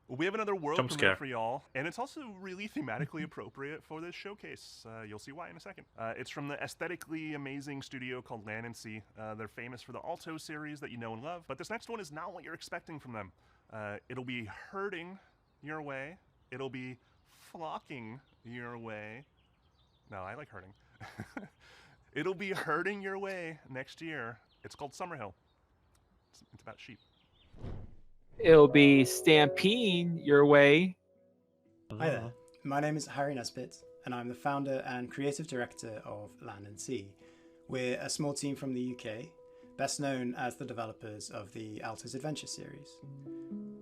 We have another world Jump premiere scare. for y'all, and it's also really thematically appropriate for this showcase. You'll see why in a second. It's from the aesthetically amazing studio called Land and Sea. They're famous for the Alto series that you know and love, but this next one is not what you're expecting from them. It'll be herding your way. It'll be flocking your way. No, I like herding. It'll be herding your way next year. It's called Summerhill. It's about sheep. It'll be stampeding your way. Hi there, my name is Harry Nesbitt, and I'm the founder and creative director of Land and Sea. We're a small team from the UK, best known as the developers of the Alto's Adventure series.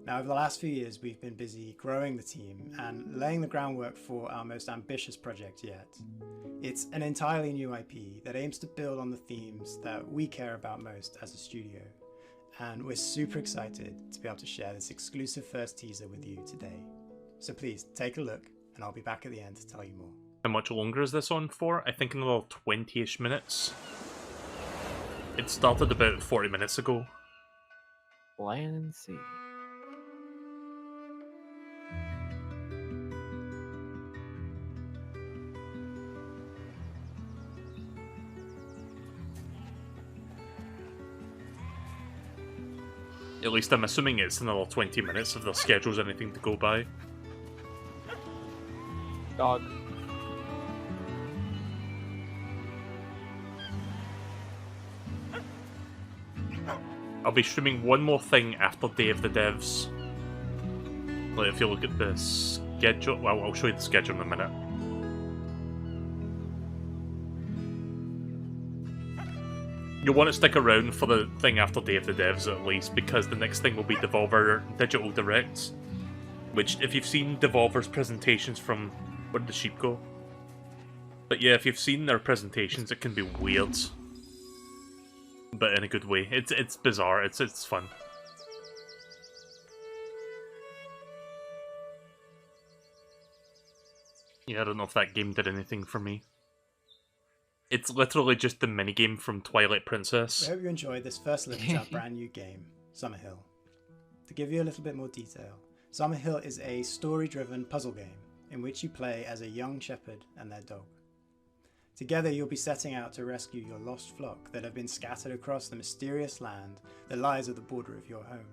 Now, over the last few years, we've been busy growing the team and laying the groundwork for our most ambitious project yet. It's an entirely new IP that aims to build on the themes that we care about most as a studio. And we're super excited to be able to share this exclusive first teaser with you today. So please take a look, and I'll be back at the end to tell you more. How much longer is this on for? I think another 20-ish minutes. It started about 40 minutes ago. Land and Sea. At least I'm assuming it's another 20 minutes if their schedule's anything to go by. Dog. I'll be streaming one more thing after Day of the Devs. Like, if you look at the schedule, well, I'll show you the schedule in a minute. You'll want to stick around for the thing after Day of the Devs at least, because the next thing will be Devolver Digital Directs. Which, if you've seen Devolver's presentations from... Where did the sheep go? But yeah, if you've seen their presentations, it can be weird. But in a good way. It's bizarre, it's fun. Yeah, I don't know if that game did anything for me. It's literally just the minigame from Twilight Princess. We hope you enjoyed this first look at our brand new game, Summerhill. To give you a little bit more detail, Summerhill is a story-driven puzzle game in which you play as a young shepherd and their dog. Together you'll be setting out to rescue your lost flock that have been scattered across the mysterious land that lies at the border of your home.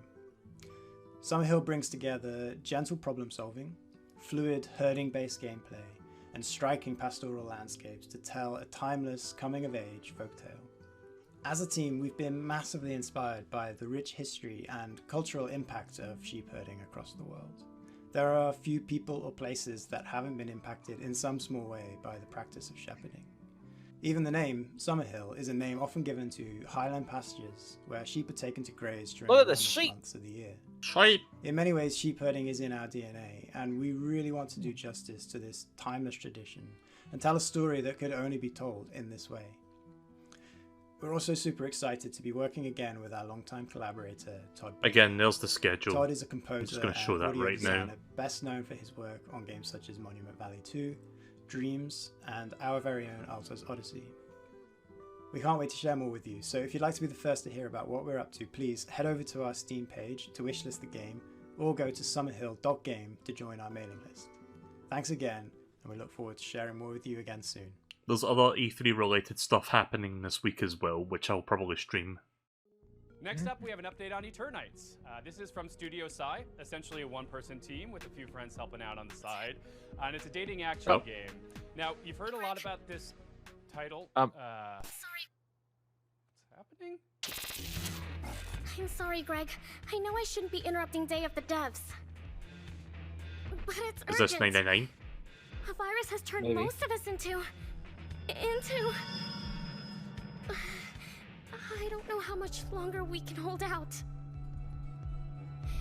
Summerhill brings together gentle problem solving, fluid herding-based gameplay, and striking pastoral landscapes to tell a timeless coming-of-age folktale. As a team, we've been massively inspired by the rich history and cultural impact of sheep herding across the world. There are a few people or places that haven't been impacted in some small way by the practice of shepherding. Even the name, Summerhill, is a name often given to highland pastures where sheep are taken to graze during the warmest months of the year. Sheep! In many ways, sheep herding is in our DNA, and we really want to do justice to this timeless tradition and tell a story that could only be told in this way. We're also super excited to be working again with our longtime collaborator, Todd. Again, there's the schedule. Todd is a composer I'm just going to show and that audio right now. designer best known for his work on games such as Monument Valley 2, Dreams, and our very own Alto's Odyssey. We can't wait to share more with you, so if you'd like to be the first to hear about what we're up to, please head over to our Steam page to wishlist the game, or go to summerhill.game to join our mailing list. Thanks again, and we look forward to sharing more with you again soon. There's other E3 related stuff happening this week as well, which I'll probably stream. Next up, we have an update on Eternites. This is from Studio Psy, essentially a one-person team with a few friends helping out on the side. And it's a dating action game. Now, you've heard a lot about this title. Sorry. What's happening? I'm sorry, Greg. I know I shouldn't be interrupting Day of the Devs. But it's urgent. Is this 999? A virus has turned Maybe. most of us into... I don't know how much longer we can hold out.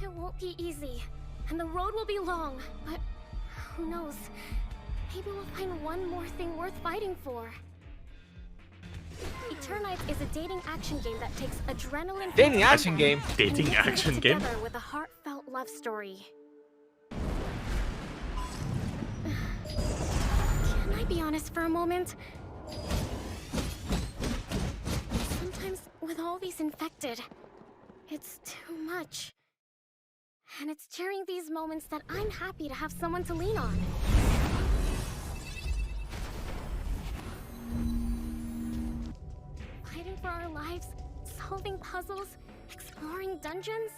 It won't be easy, and the road will be long, but who knows? Maybe we'll find one more thing worth fighting for. Eternites is a dating action game that takes adrenaline... Dating action game? Dating action game? Together with a heartfelt love story. Can I be honest for a moment? Sometimes, with all these infected, it's too much. And it's during these moments that I'm happy to have someone to lean on. Fighting for our lives, solving puzzles, exploring dungeons.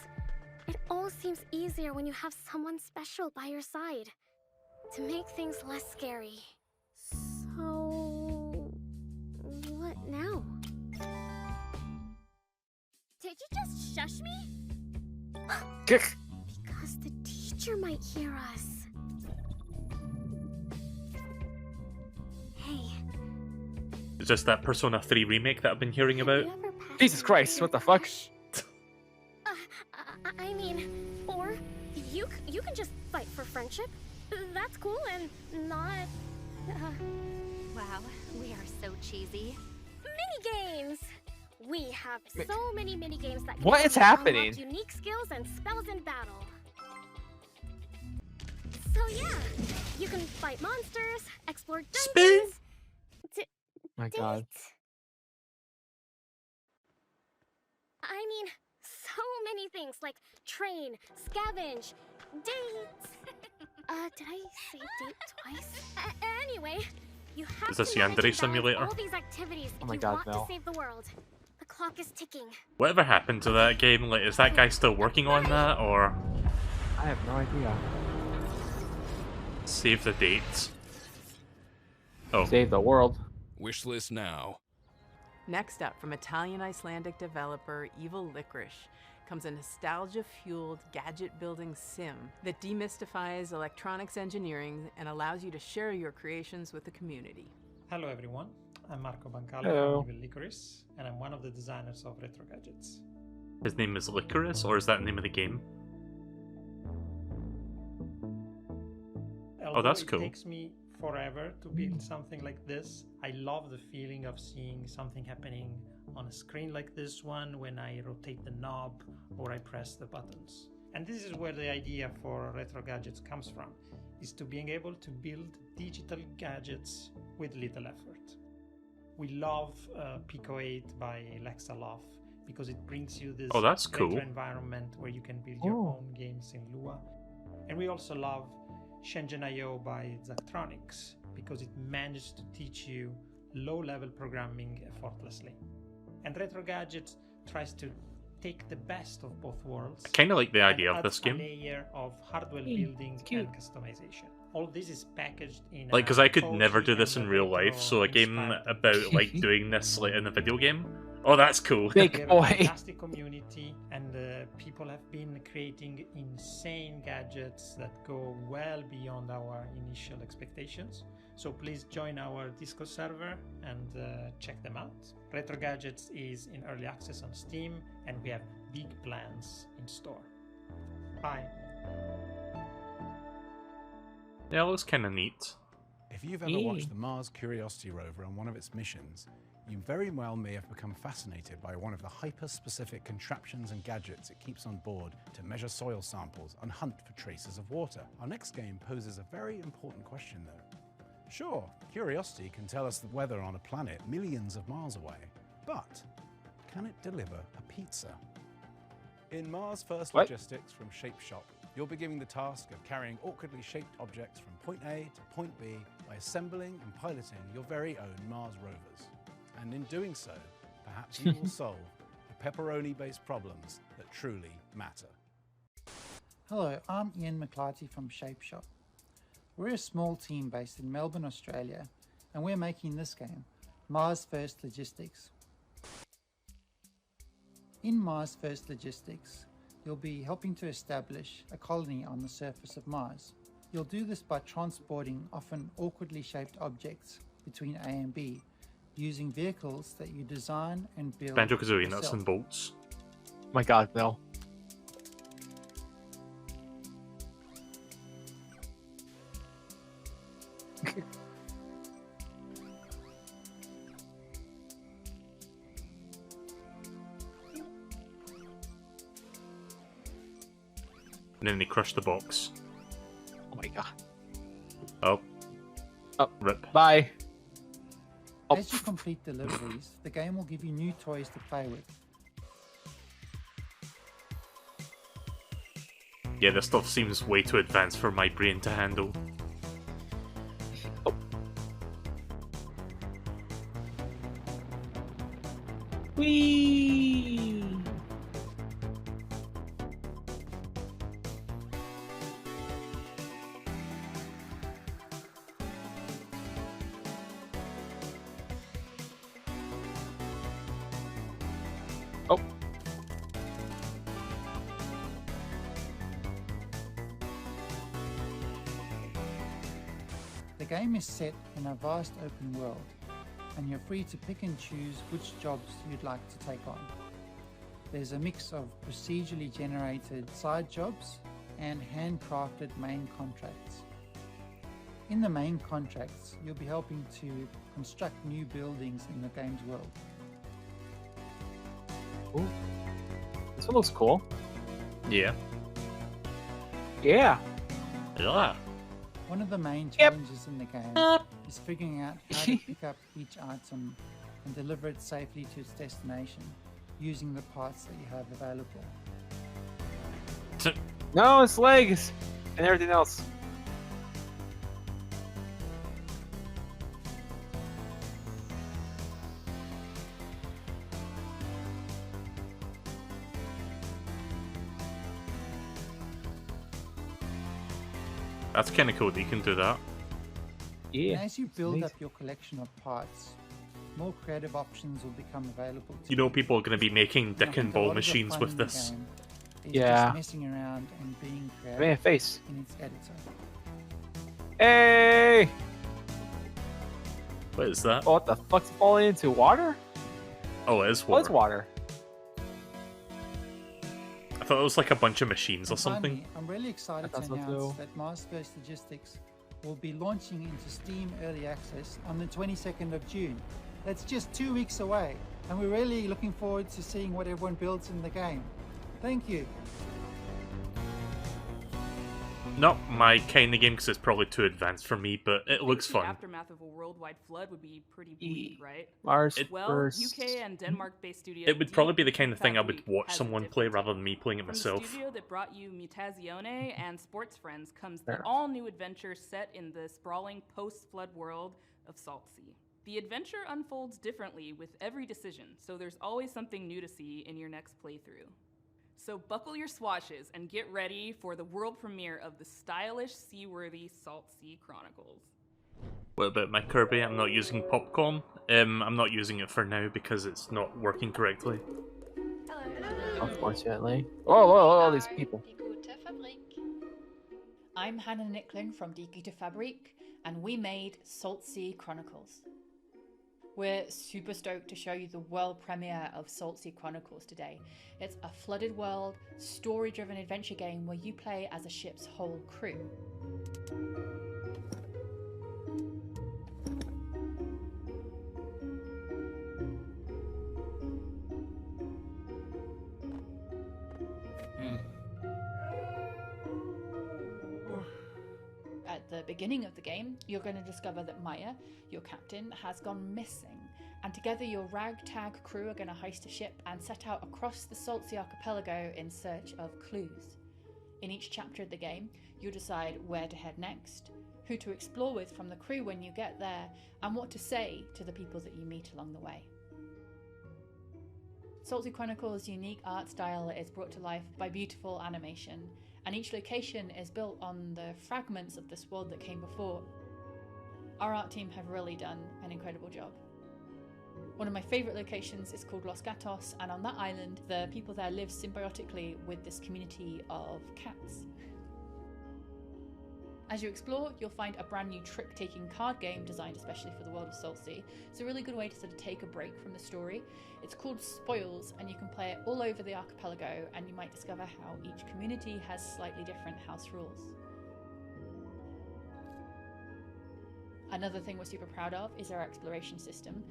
It all seems easier when you have someone special by your side. To make things less scary. So... what now? Did you just shush me? Because the teacher might hear us. Hey. Is this that Persona 3 remake that I've been hearing about? Jesus Christ, what the fuck? I mean, or you can just fight for friendship. That's cool and not... Wow, we are so cheesy. Mini-games! We have so many mini-games that can What is unlock happening? unique skills and spells in battle. So yeah, you can fight monsters, explore dungeons... My god. I mean, so many things like train, scavenge, dates. Did I say date twice? Anyway, you have Is this to the manage and Yandere simulator? balance all these activities Oh if my you god, want Mel. to save the world. The clock is ticking. Whatever happened to that game? Like, is that guy still working on that, or I have no idea. save the date? Oh, Save the world. Wishlist now. Next up, from Italian-Icelandic developer Evil Licorice, comes a nostalgia-fueled gadget-building sim that demystifies electronics engineering and allows you to share your creations with the community. Hello everyone, I'm Marco Bancalo Hello. from Evil Licorice, and I'm one of the designers of Retro Gadgets. his name is Licorice, or is that the name of the game? Although that's cool. It takes me forever to build something like this. I love the feeling of seeing something happening on a screen like this one when I rotate the knob or I press the buttons. And this is where the idea for Retro Gadgets comes from, is to being able to build digital gadgets with little effort. We love Pico 8 by Lexaloff because it brings you this Oh, that's cool. retro environment where you can build your own games in Lua. And we also love Shenzhen.io by Zachtronics because it managed to teach you low-level programming effortlessly. And Retro Gadgets tries to take the best of both worlds. I kind of like the and idea of adds this game. a layer of hardware building and customization. All this is packaged in Like, because I could cozy never do this and in real life, so a game retro-inspired about, like, doing this, like, in a video game, Oh, that's cool. We Big have boy. a fantastic community, and people have been creating insane gadgets that go well beyond our initial expectations. So please join our Discord server and check them out. Retro Gadgets is in early access on Steam, and we have big plans in store. Bye. Yeah, it looks kind of neat. If you've ever watched the Mars Curiosity rover on one of its missions, you very well may have become fascinated by one of the hyper-specific contraptions and gadgets it keeps on board to measure soil samples and hunt for traces of water. Our next game poses a very important question, though. Sure, Curiosity can tell us the weather on a planet millions of miles away, but can it deliver a pizza? In Mars First Logistics from Shape Shop, you'll be given the task of carrying awkwardly shaped objects from point A to point B by assembling and piloting your very own Mars rovers. And in doing so, perhaps you will solve the pepperoni-based problems that truly matter. Hello, I'm Ian McClarty from Shape Shop. We're a small team based in Melbourne, Australia, and we're making this game, Mars First Logistics. In Mars First Logistics, you'll be helping to establish a colony on the surface of Mars. You'll do this by transporting often awkwardly shaped objects between A and B, using vehicles that you design and build Banjo-Kazooie nuts yourself. and bolts. Oh my god, Bill. And then they crush the box. Oh my god. Oh. Oh. Rip. Bye. Oh. As you complete deliveries, the game will give you new toys to play with. Yeah, this stuff seems way too advanced for my brain to handle. Oh. Whee! Oh. The game is set in a vast open world, and you're free to pick and choose which jobs you'd like to take on. There's a mix of procedurally generated side jobs and handcrafted main contracts. In the main contracts, you'll be helping to construct new buildings in the game's world. Ooh. This one looks cool. Yeah. Yeah. Yeah. One of the main challenges in the game is figuring out how to pick up each item and deliver it safely to its destination using the parts that you have available. No, it's legs and everything else. That's kind of cool that you can do that. Yeah. And as you build up your collection of parts, more creative options will become available to You know, people are going to be making And I dick and think a ball lot of the machines fun with in the this. game is Yeah. just messing around and being creative Man, face. in its editor. Hey! What is that? Oh, what the fuck's falling into water? Oh, it is What's water. water? I thought it was like a bunch of machines or And something. finally, I'm really excited I to thought so announce too. that Mars First Logistics will be launching into Steam Early Access on the 22nd of June. That's just 2 weeks away, and we're really looking forward to seeing what everyone builds in the game. Thank you. Not my kind of game because it's probably too advanced for me, but it looks The fun. aftermath of a worldwide flood would be pretty bleak, right? Mars Well, first. UK and Denmark-based studio. It would probably be the Deep kind of thing I would Fabric watch has someone it play different. rather than me playing it From myself. the studio that brought you Mutazione and Sports Friends comes Fair the enough. all-new adventure set in the sprawling post-flood world of Salt Sea. The adventure unfolds differently with every decision, so there's always something new to see in your next playthrough. So buckle your swatches and get ready for the world premiere of the stylish, seaworthy Salt Sea Chronicles. What about my Kirby? I'm not using popcorn. I'm not using it for now because it's not working correctly. Unfortunately. Oh, all these people. I'm Hannah Nicklin from Die Gute Fabrik, and we made Saltsea Chronicles. We're super stoked to show you the world premiere of Saltsea Chronicles today. It's a flooded world, story-driven adventure game where you play as a ship's whole crew. At the beginning of the game, you're going to discover that Maya, your captain, has gone missing, and together your ragtag crew are going to heist a ship and set out across the Saltsea archipelago in search of clues. In each chapter of the game, you'll decide where to head next, who to explore with from the crew when you get there, and what to say to the people that you meet along the way. Saltsea Chronicles' unique art style is brought to life by beautiful animation, and each location is built on the fragments of this world that came before. Our art team have really done an incredible job. One of my favourite locations is called Los Gatos, and on that island, the people there live symbiotically with this community of cats. As you explore, you'll find a brand new trick-taking card game designed especially for the world of Saltsea. It's a really good way to sort of take a break from the story. It's called Spoils, and you can play it all over the archipelago, and you might discover how each community has slightly different house rules. Another thing we're super proud of is our exploration system.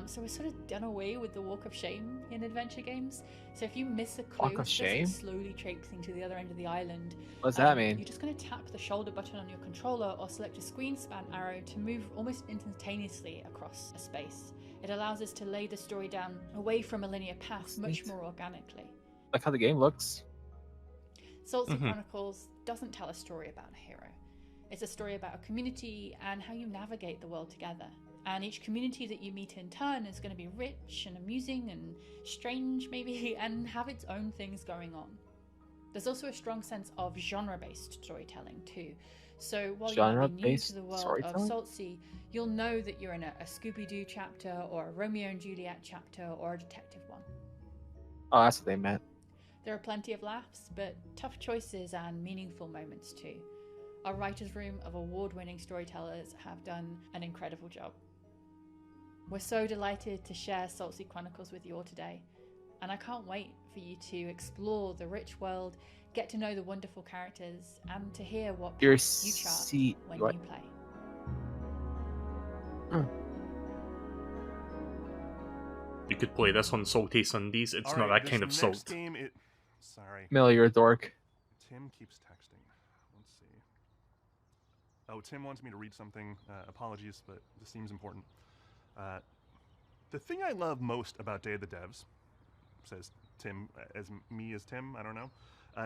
So we're sort of done away with the walk of shame in adventure games. So if you miss a clue, Walk of shame? slowly traipsing to the other end of the island. What does that mean? You're just going to tap the shoulder button on your controller or select a screen span arrow to move almost instantaneously across a space. It allows us to lay the story down away from a linear path much more organically. Like how the game looks. Saltsea Chronicles doesn't tell a story about a hero. It's a story about a community and how you navigate the world together. And each community that you meet in turn is going to be rich and amusing and strange maybe, and have its own things going on. There's also a strong sense of genre-based storytelling too. So while you might be new to the world of Saltsea, you'll know that you're in a Scooby-Doo chapter or a Romeo and Juliet chapter or a detective one. Oh, that's what they meant. There are plenty of laughs, but tough choices and meaningful moments too. Our writer's room of award-winning storytellers have done an incredible job. We're so delighted to share Saltsea Chronicles with you all today, and I can't wait for you to explore the rich world, get to know the wonderful characters, and to hear what paths you chart when you play. You could play this on Salty Sundays. It's not that kind of salt. Game, sorry. Millie, you're a dork. Tim keeps texting. Let's see. Oh, Tim wants me to read something. Apologies, but this seems important. The thing I love most about Day of the Devs, says Tim, as Tim, I don't know,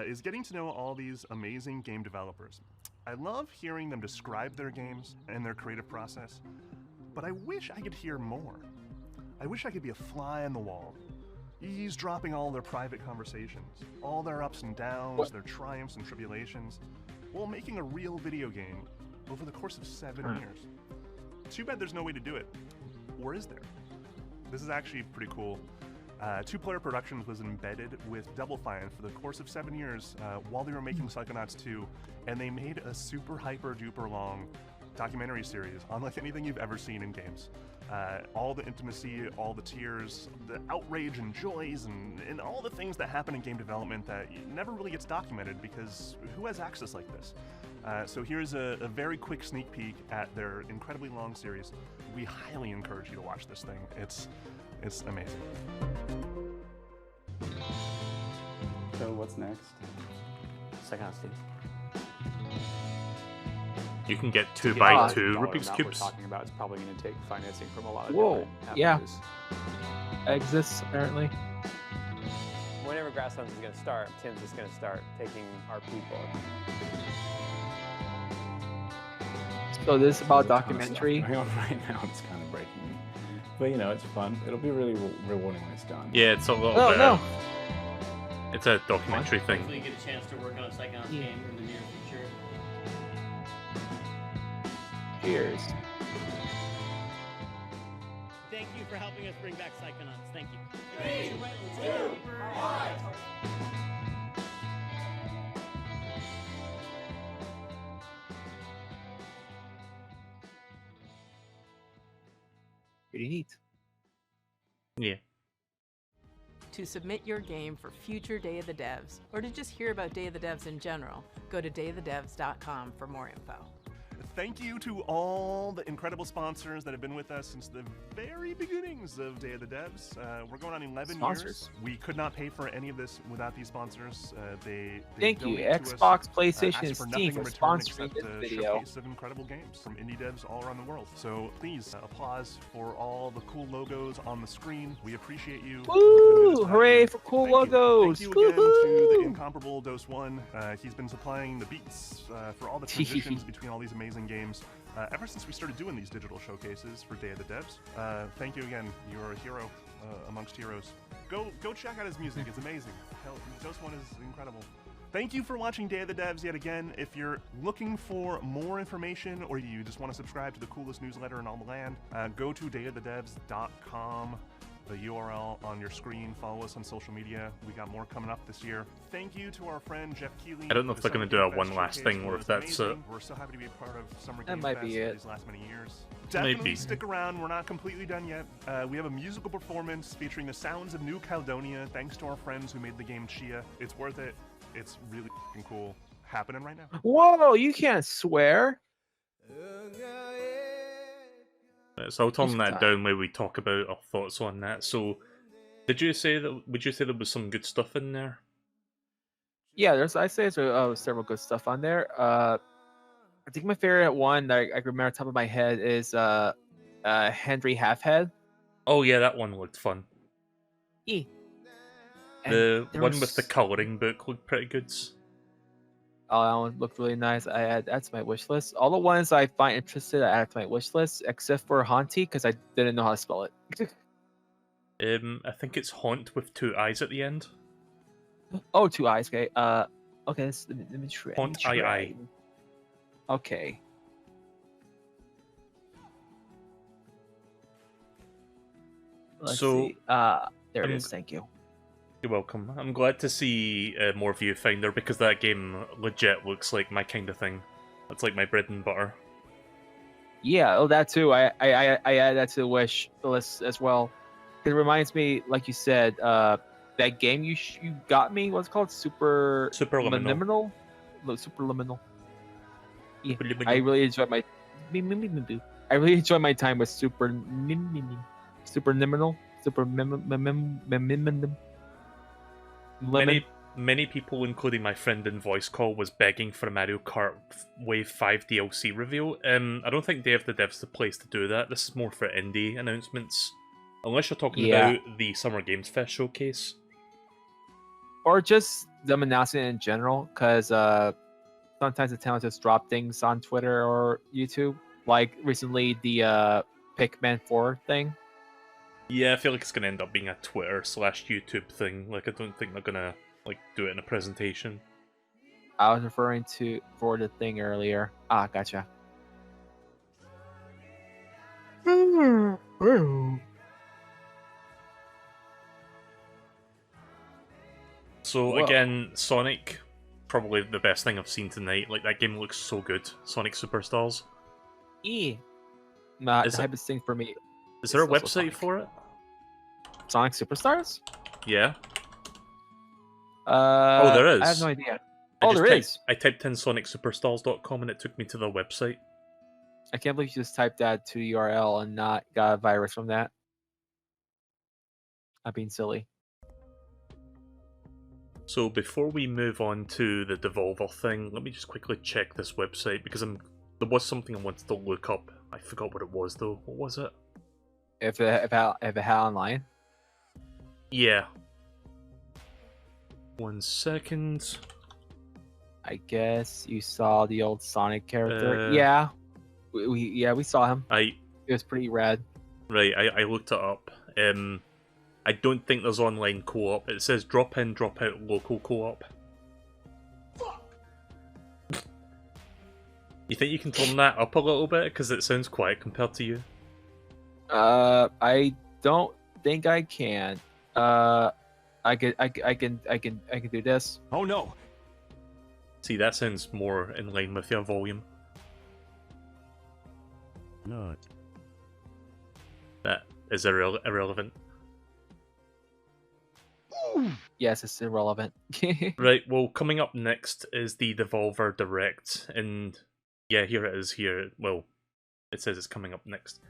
is getting to know all these amazing game developers. I love hearing them describe their games and their creative process, but I wish I could hear more. I wish I could be a fly on the wall, eavesdropping all their private conversations, all their ups and downs, their triumphs and tribulations, while making a real video game over the course of 7 years. Too bad there's no way to do it. Or is there? This is actually pretty cool. Two-Player Productions was embedded with Double Fine for the course of 7 years while they were making Psychonauts 2, and they made a super hyper-duper long documentary series unlike anything you've ever seen in games. All the intimacy, all the tears, the outrage and joys, and all the things that happen in game development that never really gets documented because who has access like this? So here's a very quick sneak peek at their incredibly long series. We highly encourage you to watch this thing. It's amazing. So what's next? Psychonauts 2. You can get 2x2 dollar Rubik's amount Cubes. We're talking about it's probably going to take financing from a lot of Whoa, different yeah. avenues. Exists, apparently. Whenever Grasslands is going to start, Tim's just going to start taking our people. So this is about documentary. Going on right now, it's kind of breaking me. But you know, it's fun. It'll be really rewarding when it's done. Yeah, it's a little bit. It's a documentary thing. Hopefully you get a chance to work on a Psychonauts game in the near future. Cheers. Thank you for helping us bring back Psychonauts. Thank you. 3, 2, 1. Pretty neat. Yeah. To submit your game for future Day of the Devs, or to just hear about Day of the Devs in general, go to dayofthedevs.com for more info. Thank you to all the incredible sponsors that have been with us since the very beginnings of Day of the Devs. We're going on 11 years. We could not pay for any of this without these sponsors. They Thank you, donate to Xbox, us, PlayStation, ask for and nothing Steam in for return sponsoring except this a video. showcase of incredible games from indie devs all around the world. So please, applause for all the cool logos on the screen. We appreciate you. Woo! Hooray for cool logos! Thank you again to the incomparable Dose One. He's been supplying the beats for all the transitions between all these amazing games ever since we started doing these digital showcases for Day of the Devs. Thank you again. You're a hero amongst heroes. Go check out his music. It's amazing. Hell, Dose One is incredible. Thank you for watching Day of the Devs yet again. If you're looking for more information or you just want to subscribe to the coolest newsletter in all the land, go to dayofthedevs.com. The URL on your screen. Follow us on social media. We got more coming up this year. Thank you to our friend Jeff Keighley. I don't know if they're going to do a one last thing or if that's it. We're so happy to be a part of Summer That Game might Fest be for it. these last many years. Definitely Maybe. stick around. We're not completely done yet. We have a musical performance featuring the sounds of New Caledonia, thanks to our friends who made the game Chia. It's worth it. It's really f***ing cool. Happening right now. Whoa, you can't swear. So I'll turn that time. down where we talk about our thoughts on that. So, would you say there was some good stuff in there? Yeah, there's several good stuff on there. I think my favorite one that I remember off the top of my head is Henry Halfhead. Oh yeah, that one looked fun. E. The there one was- with the colouring book looked pretty good. Oh, that one looked really nice. I add that to my wish list. All the ones I find interested, I add to my wish list, except for Haunty, because I didn't know how to spell it. I think it's Haunt with 2 eyes at the end. Oh, 2 eyes. Okay. Okay. Let me try. Haunt I. Okay. Let's So, see. There it I'm- is. Thank you. You're welcome. I'm glad to see more Viewfinder because that game legit looks like my kind of thing. That's like my bread and butter. Yeah. Oh, that too. I add that to the wish list as well. It reminds me, like you said, that game you got me. What's it called? Superliminal. Superliminal. Yeah, Superliminal. I really enjoyed my. I really enjoyed my time with Superliminal. Many people, including my friend in voice call, was begging for a Mario Kart Wave 5 DLC reveal. I don't think Day of the Dev's the place to do that. This is more for indie announcements. Unless you're talking about the Summer Games Fest showcase. Or just them announcing it in general, because sometimes the town just drop things on Twitter or YouTube. Like recently, the Pikmin 4 thing. Yeah, I feel like it's going to end up being a Twitter/YouTube thing. Like, I don't think they're going to do it in a presentation. I was referring to for the thing earlier. Ah, gotcha. So Whoa. again, Sonic, probably the best thing I've seen tonight. Like, that game looks so good. Sonic Superstars. Not Is the type of thing for me. Is there a It's also website Sonic. for it? Sonic Superstars? Yeah. Oh, there is. I have no idea. I Oh, just there typed- is. I typed in sonicsuperstars.com and it took me to the website. I can't believe you just typed that to URL and not got a virus from that. I'm being silly. So before we move on to the Devolver thing, let me just quickly check this website because there was something I wanted to look up. I forgot what it was though. What was it? If it had online. Yeah. 1 second. I guess you saw the old Sonic character. Uh, Yeah. We saw him. It was pretty rad. Right, I looked it up. I don't think there's online co-op. It says drop in, drop out local co-op. You think you can turn that up a little bit because it sounds quiet compared to you? I don't think I can. I can do this. Oh no! See, that sounds more in line with your volume. No. That is irrelevant. Yes, it's irrelevant. Right, well, coming up next is the Devolver Direct, and yeah, here it is here. Well, it says it's coming up next.